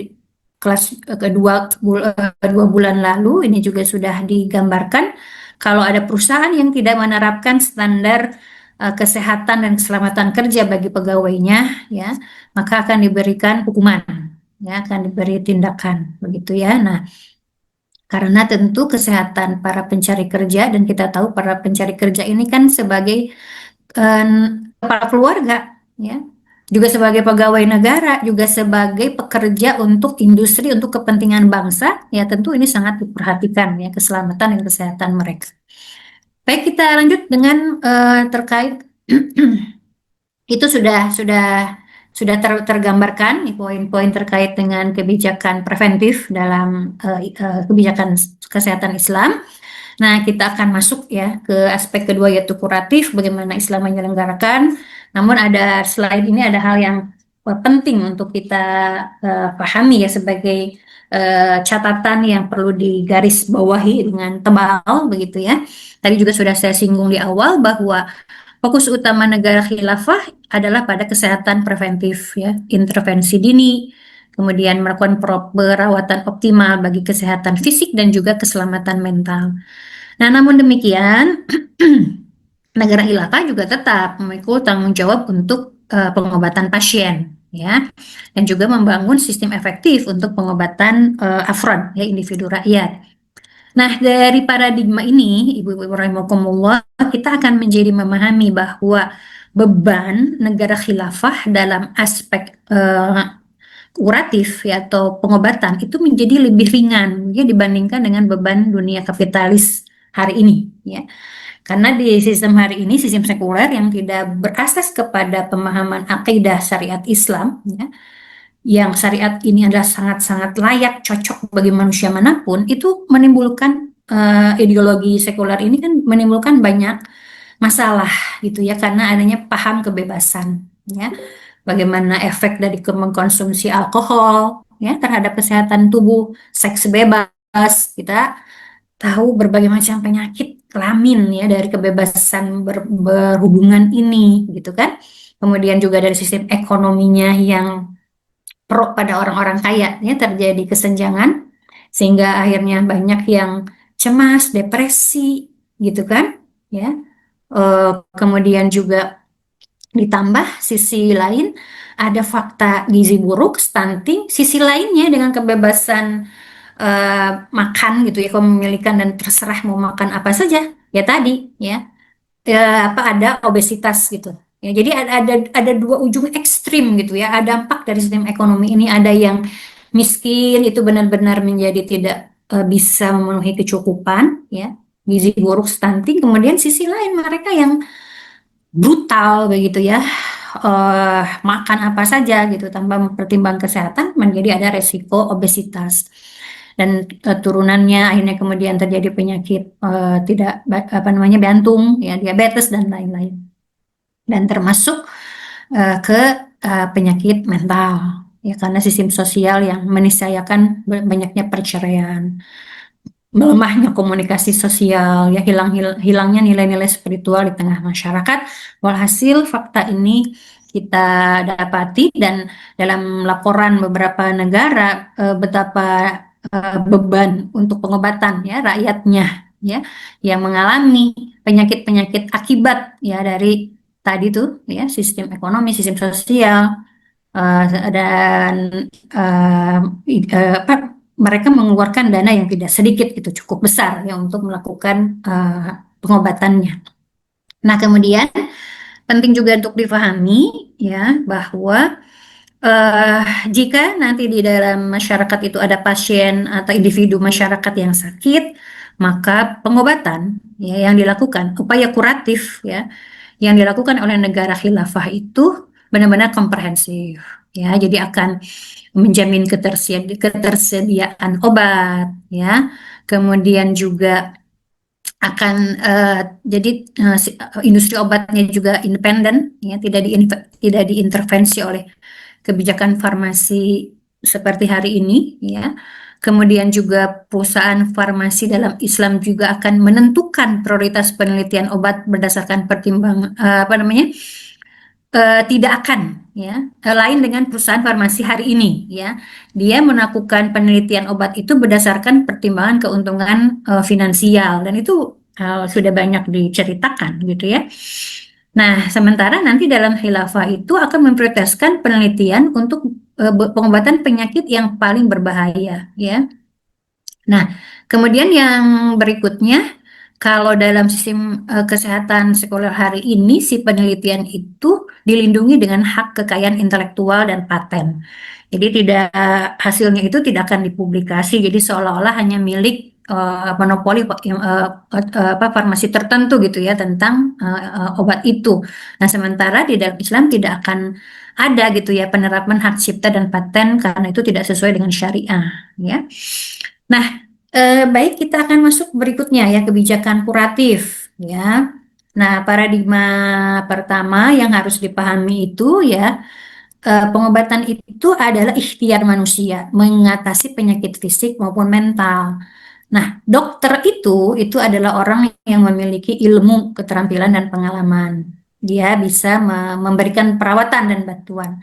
kelas kedua 2 bulan lalu ini juga sudah digambarkan kalau ada perusahaan yang tidak menerapkan standar kesehatan dan keselamatan kerja bagi pegawainya ya, maka akan diberikan hukuman ya, akan diberi tindakan begitu ya. Nah, karena tentu kesehatan para pencari kerja dan kita tahu para pencari kerja ini kan sebagai kepala keluarga, ya, juga sebagai pegawai negara, juga sebagai pekerja untuk industri, untuk kepentingan bangsa, ya tentu ini sangat diperhatikan ya keselamatan dan kesehatan mereka. Baik, kita lanjut dengan terkait itu tergambarkan poin-poin terkait dengan kebijakan preventif dalam kebijakan kesehatan Islam. Nah, kita akan masuk ya ke aspek kedua yaitu kuratif, bagaimana Islam menyelenggarakan. Namun ada slide ini ada hal yang penting untuk kita pahami ya sebagai catatan yang perlu digaris bawahi dengan tebal begitu ya. Tadi juga sudah saya singgung di awal bahwa fokus utama negara khilafah adalah pada kesehatan preventif ya, intervensi dini, kemudian melakukan perawatan optimal bagi kesehatan fisik dan juga keselamatan mental. Nah, namun demikian, negara khilafah juga tetap memikul tanggung jawab untuk pengobatan pasien, ya, dan juga membangun sistem efektif untuk pengobatan afrod, ya, individu rakyat. Nah, dari paradigma ini, Ibu-ibu rahimakumullah, kita akan menjadi memahami bahwa beban negara khilafah dalam aspek kuratif ya atau pengobatan itu menjadi lebih ringan ya dibandingkan dengan beban dunia kapitalis hari ini ya. Karena di sistem hari ini, sistem sekuler yang tidak berasas kepada pemahaman akidah syariat Islam ya, yang syariat ini adalah sangat-sangat layak cocok bagi manusia manapun, itu menimbulkan ideologi sekuler ini kan menimbulkan banyak masalah gitu ya karena adanya paham kebebasan ya. Bagaimana efek dari mengkonsumsi alkohol ya terhadap kesehatan tubuh, seks bebas, kita tahu berbagai macam penyakit kelamin ya dari kebebasan berhubungan ini gitu kan. Kemudian juga dari sistem ekonominya yang pro pada orang-orang kaya, ya terjadi kesenjangan sehingga akhirnya banyak yang cemas, depresi, gitu kan? Ya, kemudian juga ditambah sisi lain ada fakta gizi buruk, stunting, sisi lainnya dengan kebebasan makan gitu ya, kepemilikan dan terserah mau makan apa saja, ya tadi ya, apa ada obesitas gitu. Ya, jadi ada dua ujung ekstrim gitu ya. Ada dampak dari sistem ekonomi ini, ada yang miskin itu benar-benar menjadi tidak bisa memenuhi kecukupan ya, gizi buruk, stunting. Kemudian sisi lain mereka yang brutal begitu ya, makan apa saja gitu tanpa mempertimbangkan kesehatan, menjadi ada resiko obesitas dan turunannya akhirnya kemudian terjadi penyakit tidak apa namanya jantung ya, diabetes dan lain-lain, dan termasuk ke penyakit mental ya, karena sistem sosial yang meniscayakan banyaknya perceraian, melemahnya komunikasi sosial, ya hilangnya nilai-nilai spiritual di tengah masyarakat. Walhasil fakta ini kita dapati, dan dalam laporan beberapa negara betapa beban untuk pengobatan ya rakyatnya ya yang mengalami penyakit-penyakit akibat ya dari tadi tuh ya, sistem ekonomi, sistem sosial, dan apa, mereka mengeluarkan dana yang tidak sedikit itu cukup besar ya untuk melakukan pengobatannya. Nah, kemudian penting juga untuk difahami ya bahwa eh, jika nanti di dalam masyarakat itu ada pasien atau individu masyarakat yang sakit, maka pengobatan ya yang dilakukan, upaya kuratif ya yang dilakukan oleh negara khilafah itu benar-benar komprehensif ya. Jadi akan menjamin ketersediaan obat ya. Kemudian juga akan jadi industri obatnya juga independen ya, tidak diintervensi oleh kebijakan farmasi seperti hari ini ya. Kemudian juga perusahaan farmasi dalam Islam juga akan menentukan prioritas penelitian obat berdasarkan pertimbangan apa namanya, tidak akan ya lain dengan perusahaan farmasi hari ini ya. Dia melakukan penelitian obat itu berdasarkan pertimbangan keuntungan finansial, dan itu sudah banyak diceritakan gitu ya. Nah, sementara nanti dalam khilafah itu akan memprioritaskan penelitian untuk pengobatan penyakit yang paling berbahaya ya. Nah, kemudian yang berikutnya, kalau dalam sistem kesehatan sekuler hari ini, si penelitian itu dilindungi dengan hak kekayaan intelektual dan paten. Jadi tidak, hasilnya itu tidak akan dipublikasi. Jadi seolah-olah hanya milik monopoli apa farmasi tertentu gitu ya tentang obat itu. Nah, sementara di dalam Islam tidak akan ada gitu ya penerapan hak cipta dan paten karena itu tidak sesuai dengan syariah ya. Nah, baik, kita akan masuk berikutnya ya, kebijakan kuratif ya. Nah, paradigma pertama yang harus dipahami itu ya, pengobatan itu adalah ikhtiar manusia mengatasi penyakit fisik maupun mental. Nah, dokter itu adalah orang yang memiliki ilmu, keterampilan dan pengalaman. Dia bisa memberikan perawatan dan bantuan.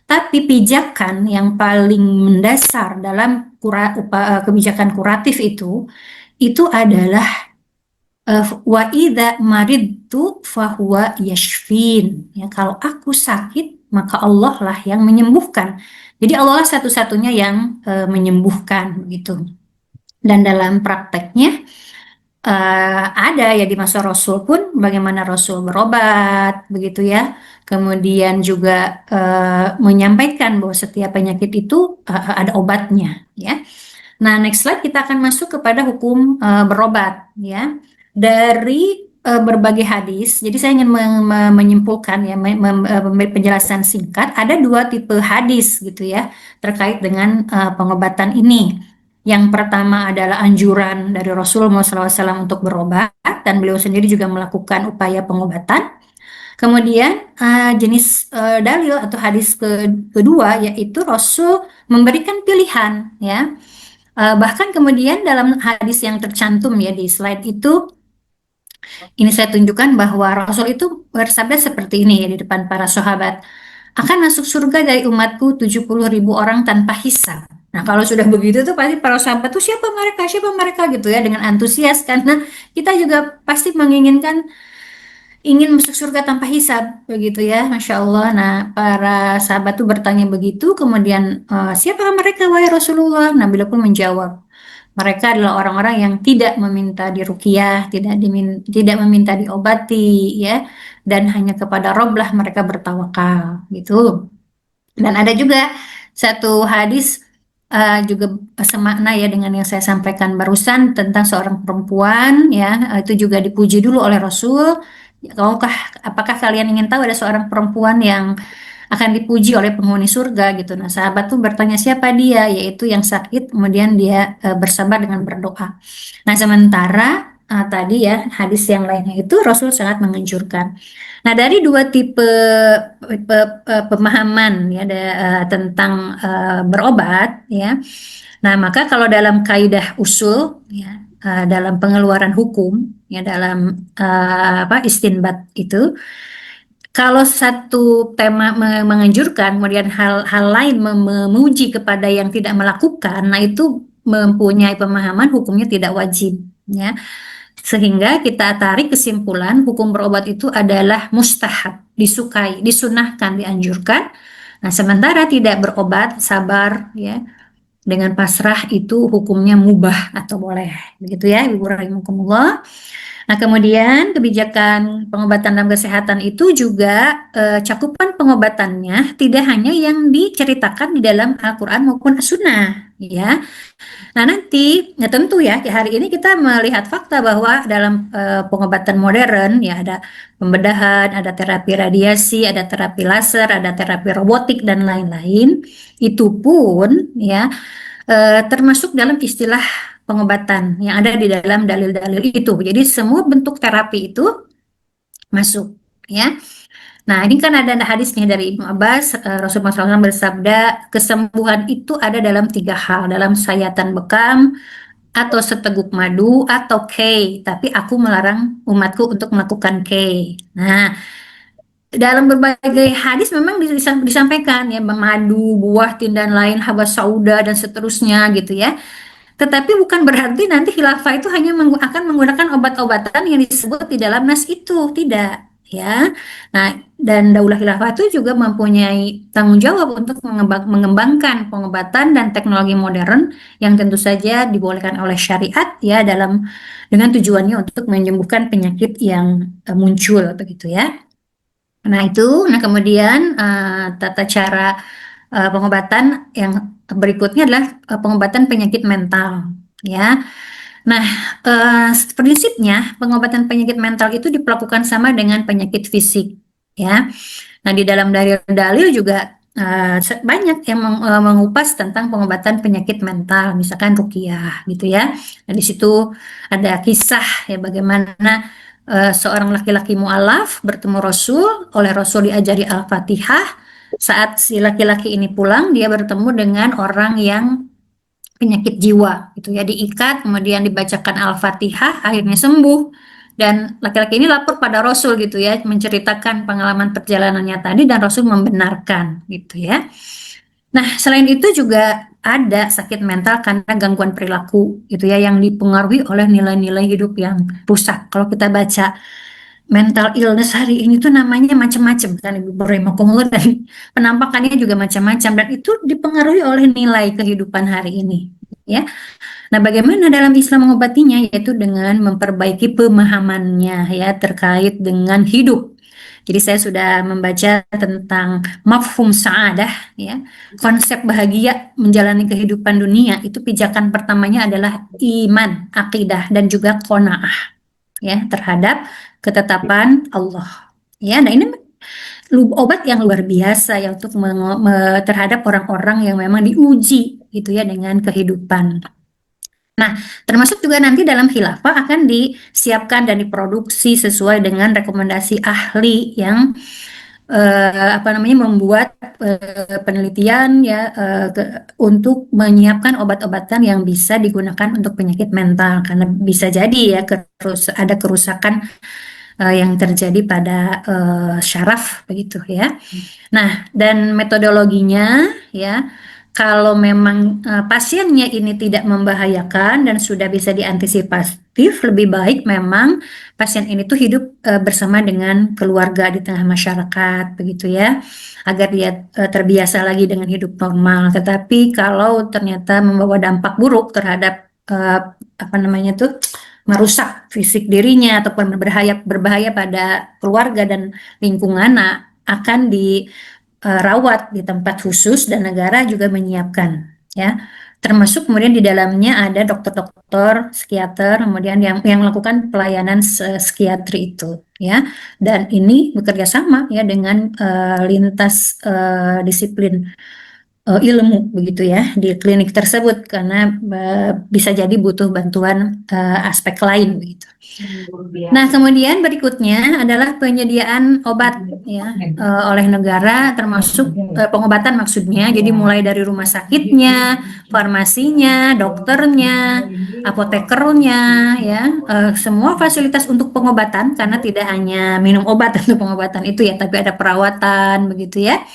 Tapi pijakan yang paling mendasar dalam kebijakan kuratif itu adalah wa idza maridtu fahuwa yashfin. Ya, kalau aku sakit, maka Allah lah yang menyembuhkan. Jadi Allah lah satu-satunya yang menyembuhkan begitu. Dan dalam prakteknya ada ya di masa Rasul pun bagaimana Rasul berobat begitu ya. Kemudian juga menyampaikan bahwa setiap penyakit itu ada obatnya ya. Nah, next slide kita akan masuk kepada hukum berobat ya. Dari berbagai hadis, jadi saya ingin menyimpulkan ya, penjelasan singkat, ada dua tipe hadis gitu ya terkait dengan pengobatan ini. Yang pertama adalah anjuran dari Rasulullah SAW untuk berobat, dan beliau sendiri juga melakukan upaya pengobatan. Kemudian jenis dalil atau hadis kedua yaitu Rasul memberikan pilihan ya. Bahkan kemudian dalam hadis yang tercantum ya di slide itu, ini saya tunjukkan bahwa Rasul itu bersabda seperti ini ya di depan para sahabat. akan masuk surga dari umatku 70.000 orang tanpa hisab. Nah, kalau sudah begitu tuh pasti para sahabat tuh siapa mereka gitu ya dengan antusias karena kita juga pasti menginginkan ingin masuk surga tanpa hisab begitu ya, Masya Allah. Nah, para sahabat tuh bertanya begitu, kemudian siapa mereka wahai Rasulullah? Nah, beliau pun menjawab, mereka adalah orang-orang yang tidak meminta diruqyah, tidak meminta diobati ya, dan hanya kepada Rabb lah mereka bertawakal gitu. Dan ada juga satu hadis juga semakna ya dengan yang saya sampaikan barusan tentang seorang perempuan ya, itu juga dipuji dulu oleh Rasul. Ya, apakah kalian ingin tahu ada seorang perempuan yang akan dipuji oleh penghuni surga gitu. Nah, sahabat tuh bertanya siapa dia, yaitu yang sakit, kemudian dia bersabar dengan berdoa. Nah, sementara tadi ya hadis yang lainnya itu Rasul sangat menganjurkan. Nah, dari dua tipe pemahaman ya tentang berobat ya. Nah, maka kalau dalam kaidah usul ya dalam pengeluaran hukum ya dalam istinbat itu kalau satu tema menganjurkan, kemudian hal lain memuji kepada yang tidak melakukan, nah itu mempunyai pemahaman hukumnya tidak wajib, ya. Sehingga kita tarik kesimpulan hukum berobat itu adalah mustahab, disukai, disunahkan, dianjurkan. Nah, sementara tidak berobat, sabar, ya, dengan pasrah itu hukumnya mubah atau boleh, begitu ya, Ibu rahimakumullah. Nah, kemudian kebijakan pengobatan dalam kesehatan itu juga cakupan pengobatannya tidak hanya yang diceritakan di dalam Al-Quran maupun As-Sunnah, ya. Nah, nanti ya tentu ya hari ini kita melihat fakta bahwa dalam pengobatan modern ya ada pembedahan, ada terapi radiasi, ada terapi laser, ada terapi robotik dan lain-lain. Itu pun ya termasuk dalam istilah pengobatan yang ada di dalam dalil-dalil itu. Jadi semua bentuk terapi itu masuk, ya. Nah, ini kan ada hadisnya dari Ibnu Abbas, Rasulullah SAW bersabda, kesembuhan itu ada dalam 3 hal, dalam sayatan bekam, atau seteguk madu, atau kei, tapi aku melarang umatku untuk melakukan kei. Nah, dalam berbagai hadis memang disampaikan ya, madu, buah, dan lain, habas sauda, dan seterusnya gitu ya. Tetapi bukan berarti nanti khilafah itu hanya akan menggunakan obat-obatan yang disebut di dalam nas itu, tidak ya. Nah, dan daulah khilafah itu juga mempunyai tanggung jawab untuk mengembangkan pengobatan dan teknologi modern yang tentu saja dibolehkan oleh syariat ya dengan tujuannya untuk menyembuhkan penyakit yang muncul begitu ya. Nah, kemudian tata cara pengobatan yang berikutnya adalah pengobatan penyakit mental, ya. Nah, prinsipnya pengobatan penyakit mental itu diperlakukan sama dengan penyakit fisik, ya. Nah, di dalam dalil-dalil juga banyak yang mengupas tentang pengobatan penyakit mental, misalkan ruqyah, gitu ya. Nah, di situ ada kisah ya bagaimana seorang laki-laki mu'alaf bertemu Rasul, oleh Rasul diajari Al-Fatihah. Saat si laki-laki ini pulang, dia bertemu dengan orang yang penyakit jiwa, gitu ya, diikat, kemudian dibacakan Al-Fatihah, akhirnya sembuh. Dan laki-laki ini lapor pada Rasul gitu ya, menceritakan pengalaman perjalanannya tadi dan Rasul membenarkan gitu ya. Nah, selain itu juga ada sakit mental karena gangguan perilaku gitu ya yang dipengaruhi oleh nilai-nilai hidup yang rusak. Kalau kita baca mental illness hari ini tuh namanya macam-macam kan Ibu Berimakumullah, dan penampakannya juga macam-macam dan itu dipengaruhi oleh nilai kehidupan hari ini ya. Nah, bagaimana dalam Islam mengobatinya yaitu dengan memperbaiki pemahamannya ya terkait dengan hidup. Jadi saya sudah membaca tentang mafhum sa'adah ya. Konsep bahagia menjalani kehidupan dunia itu pijakan pertamanya adalah iman, akidah dan juga qanaah ya terhadap ketetapan Allah. Ya, nah ini obat yang luar biasa ya untuk terhadap orang-orang yang memang diuji gitu ya dengan kehidupan. Nah, termasuk juga nanti dalam khilafah akan disiapkan dan diproduksi sesuai dengan rekomendasi ahli yang membuat penelitian ya untuk menyiapkan obat-obatan yang bisa digunakan untuk penyakit mental karena bisa jadi ya ada kerusakan yang terjadi pada syaraf begitu ya. Nah, dan metodologinya ya, kalau memang pasiennya ini tidak membahayakan dan sudah bisa diantisipatif, lebih baik memang pasien ini tuh hidup bersama dengan keluarga di tengah masyarakat begitu ya, agar dia terbiasa lagi dengan hidup normal. Tetapi kalau ternyata membawa dampak buruk terhadap apa namanya tuh, merusak fisik dirinya ataupun berbahaya pada keluarga dan lingkungan, nah, akan dirawat di tempat khusus dan negara juga menyiapkan ya. Termasuk kemudian di dalamnya ada dokter-dokter psikiater kemudian yang melakukan pelayanan psikiatri itu ya. Dan ini bekerja sama ya dengan lintas disiplin ilmu begitu ya di klinik tersebut karena bisa jadi butuh bantuan aspek lain begitu. Nah, kemudian berikutnya adalah penyediaan obat ya oleh negara termasuk pengobatan maksudnya. Jadi mulai dari rumah sakitnya, farmasinya, dokternya, apotekernya ya, semua fasilitas untuk pengobatan karena tidak hanya minum obat untuk pengobatan itu ya, tapi ada perawatan begitu ya.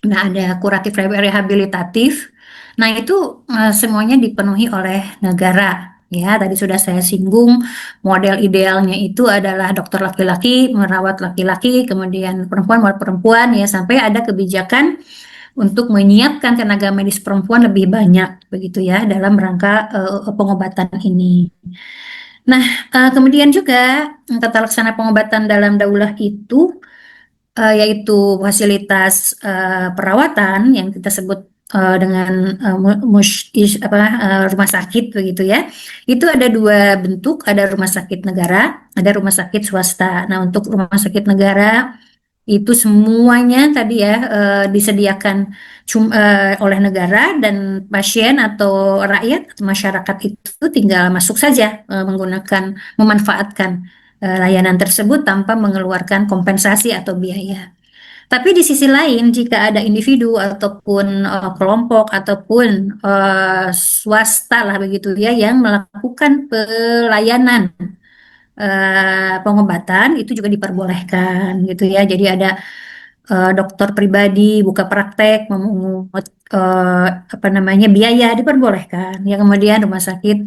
Nah, ada kuratif rehabilitatif. Nah, itu semuanya dipenuhi oleh negara. Ya, tadi sudah saya singgung model idealnya itu adalah dokter laki-laki merawat laki-laki, kemudian perempuan merawat perempuan ya, sampai ada kebijakan untuk menyiapkan tenaga medis perempuan lebih banyak begitu ya dalam rangka pengobatan ini. Nah, kemudian juga tata laksana pengobatan dalam daulah itu yaitu fasilitas perawatan yang kita sebut dengan rumah sakit begitu ya. Itu ada dua bentuk, ada rumah sakit negara, ada rumah sakit swasta. Nah, untuk rumah sakit negara itu semuanya tadi ya disediakan oleh negara dan pasien atau rakyat atau masyarakat itu tinggal masuk saja memanfaatkan layanan tersebut tanpa mengeluarkan kompensasi atau biaya. Tapi di sisi lain, jika ada individu ataupun kelompok ataupun swasta lah begitu ya yang melakukan pelayanan pengobatan itu juga diperbolehkan gitu ya. Jadi ada dokter pribadi buka praktek memungut apa namanya biaya diperbolehkan. Ya kemudian rumah sakit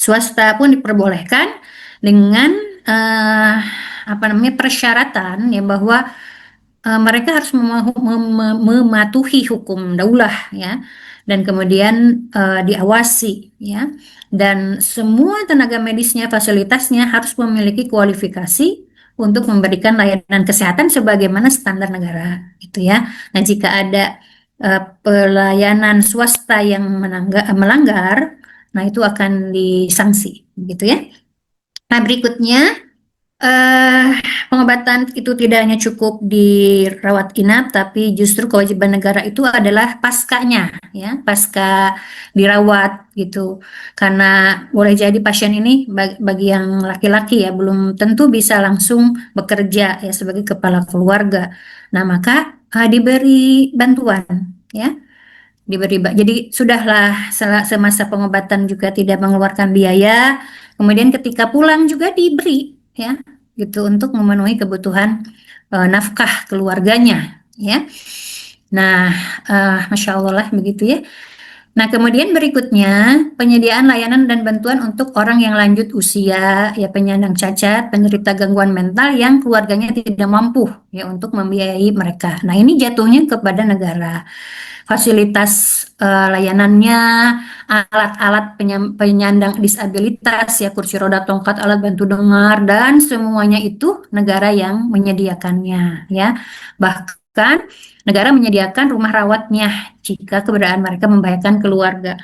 swasta pun diperbolehkan dengan apa namanya persyaratan ya bahwa mereka harus mematuhi hukum daulah ya dan kemudian diawasi ya dan semua tenaga medisnya fasilitasnya harus memiliki kualifikasi untuk memberikan layanan kesehatan sebagaimana standar negara gitu ya. Nah, jika ada pelayanan swasta yang melanggar, nah itu akan disanksi gitu ya. Nah, berikutnya pengobatan itu tidak hanya cukup dirawat inap, tapi justru kewajiban negara itu adalah paskanya, ya, pasca dirawat gitu. Karena boleh jadi pasien ini bagi yang laki-laki ya belum tentu bisa langsung bekerja ya sebagai kepala keluarga. Nah, maka diberi bantuan, ya. Jadi sudahlah semasa pengobatan juga tidak mengeluarkan biaya, kemudian ketika pulang juga diberi ya gitu untuk memenuhi kebutuhan nafkah keluarganya ya. Nah, Masya Allah lah begitu ya. Nah, kemudian berikutnya penyediaan layanan dan bantuan untuk orang yang lanjut usia, ya penyandang cacat, penderita gangguan mental yang keluarganya tidak mampu ya untuk membiayai mereka. Nah, ini jatuhnya kepada negara. Fasilitas layanannya, alat-alat penyandang disabilitas, ya kursi roda, tongkat, alat bantu dengar, dan semuanya itu negara yang menyediakannya ya. Bahkan negara menyediakan rumah rawatnya jika keberadaan mereka membahayakan keluarga.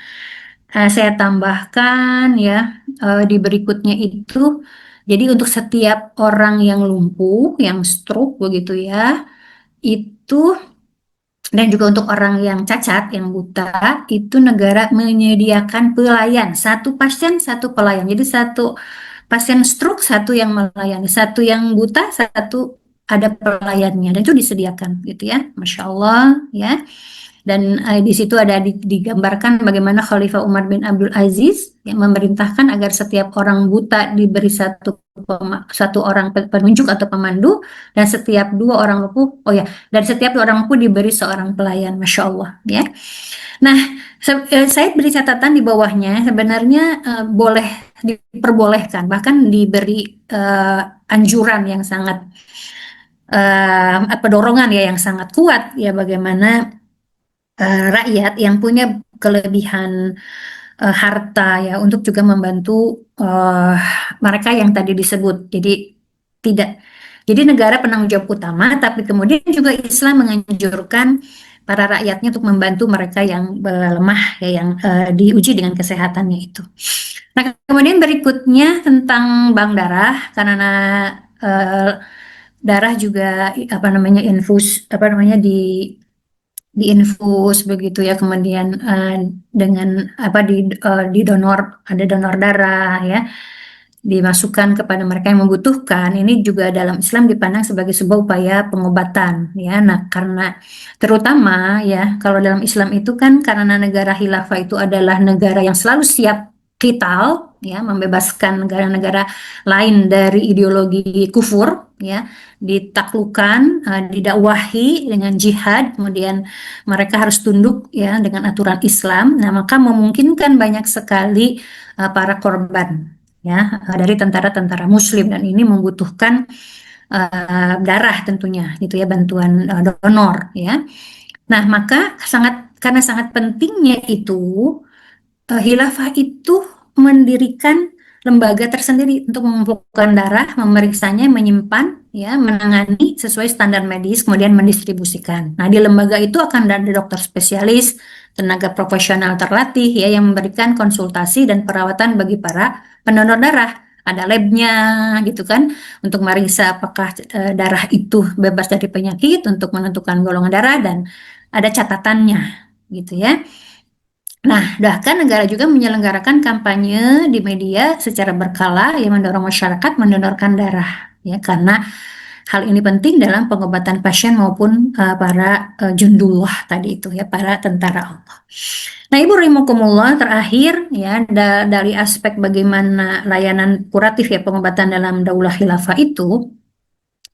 Saya tambahkan ya di berikutnya itu, jadi untuk setiap orang yang lumpuh, yang stroke begitu ya, itu dan juga untuk orang yang cacat, yang buta, itu negara menyediakan pelayan, satu pasien satu pelayan. Jadi satu pasien stroke satu yang melayani, satu yang buta satu ada pelayannya dan itu disediakan gitu ya, Masya Allah ya. Dan di situ ada digambarkan bagaimana Khalifah Umar bin Abdul Aziz yang memerintahkan agar setiap orang buta diberi satu satu orang penunjuk atau pemandu, dan setiap dua orang lumpuh, oh ya, dan setiap dua orang lumpuh diberi seorang pelayan, Masya Allah, ya. Nah, saya beri catatan di bawahnya, sebenarnya boleh diperbolehkan, bahkan diberi anjuran yang sangat dorongan ya yang sangat kuat ya, bagaimana rakyat yang punya kelebihan harta ya untuk juga membantu mereka yang tadi disebut. Tidak, jadi negara penanggung jawab utama, tapi kemudian juga Islam menganjurkan para rakyatnya untuk membantu mereka yang lemah ya, yang diuji dengan kesehatannya itu. Nah, kemudian berikutnya tentang bank darah, karena eh, darah juga apa namanya infus apa namanya diinfus begitu ya, kemudian dengan apa di donor, ada donor darah ya, dimasukkan kepada mereka yang membutuhkan. Ini juga dalam Islam dipandang sebagai sebuah upaya pengobatan ya. Nah, karena terutama ya kalau dalam Islam itu kan karena negara khilafah itu adalah negara yang selalu siap qital ya, membebaskan negara-negara lain dari ideologi kufur ya, ditaklukkan, didakwahi dengan jihad, kemudian mereka harus tunduk ya dengan aturan Islam. Nah, maka memungkinkan banyak sekali para korban ya dari tentara-tentara Muslim, dan ini membutuhkan darah tentunya gitu ya, bantuan donor ya. Nah, maka karena sangat pentingnya itu, Khilafah itu mendirikan lembaga tersendiri untuk mengumpulkan darah, memeriksanya, menyimpan, ya, menangani sesuai standar medis, kemudian mendistribusikan. Nah, di lembaga itu akan ada dokter spesialis, tenaga profesional terlatih, ya, yang memberikan konsultasi dan perawatan bagi para pendonor darah. Ada labnya, gitu kan, untuk meriksa apakah darah itu bebas dari penyakit, untuk menentukan golongan darah, dan ada catatannya, gitu ya. Nah, bahkan negara juga menyelenggarakan kampanye di media secara berkala yang mendorong masyarakat mendonorkan darah, ya, karena hal ini penting dalam pengobatan pasien maupun para jundullah tadi itu ya, para tentara Allah. Nah, Ibu rahimakumullah, terakhir ya, dari aspek bagaimana layanan kuratif ya, pengobatan dalam daulah khilafah itu,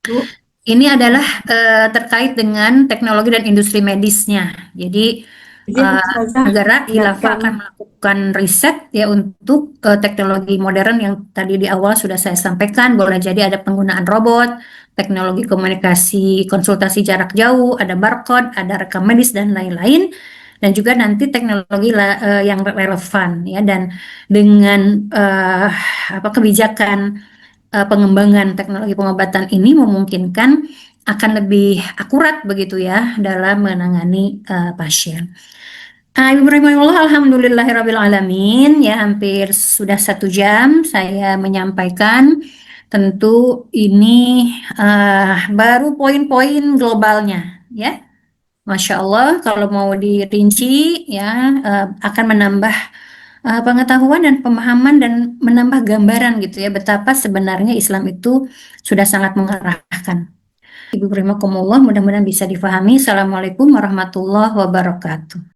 Bu, ini adalah terkait dengan teknologi dan industri medisnya. Jadi izin Ustazah, negara khilafah yang akan melakukan riset ya untuk teknologi modern yang tadi di awal sudah saya sampaikan. Boleh jadi ada penggunaan robot, teknologi komunikasi, konsultasi jarak jauh, ada barcode, ada rekam medis dan lain-lain. Dan juga nanti teknologi yang relevan ya, dan dengan kebijakan pengembangan teknologi pengobatan ini memungkinkan akan lebih akurat begitu ya dalam menangani pasien. Ibu Rahimahullah, Alhamdulillahirabbil alamin, ya hampir sudah 1 jam saya menyampaikan. Tentu ini baru poin-poin globalnya ya. Masya Allah, kalau mau dirinci ya akan menambah pengetahuan dan pemahaman, dan menambah gambaran gitu ya betapa sebenarnya Islam itu sudah sangat mengarahkan. Ibu rahimakumullah, mudah-mudahan bisa difahami. Assalamualaikum warahmatullahi wabarakatuh.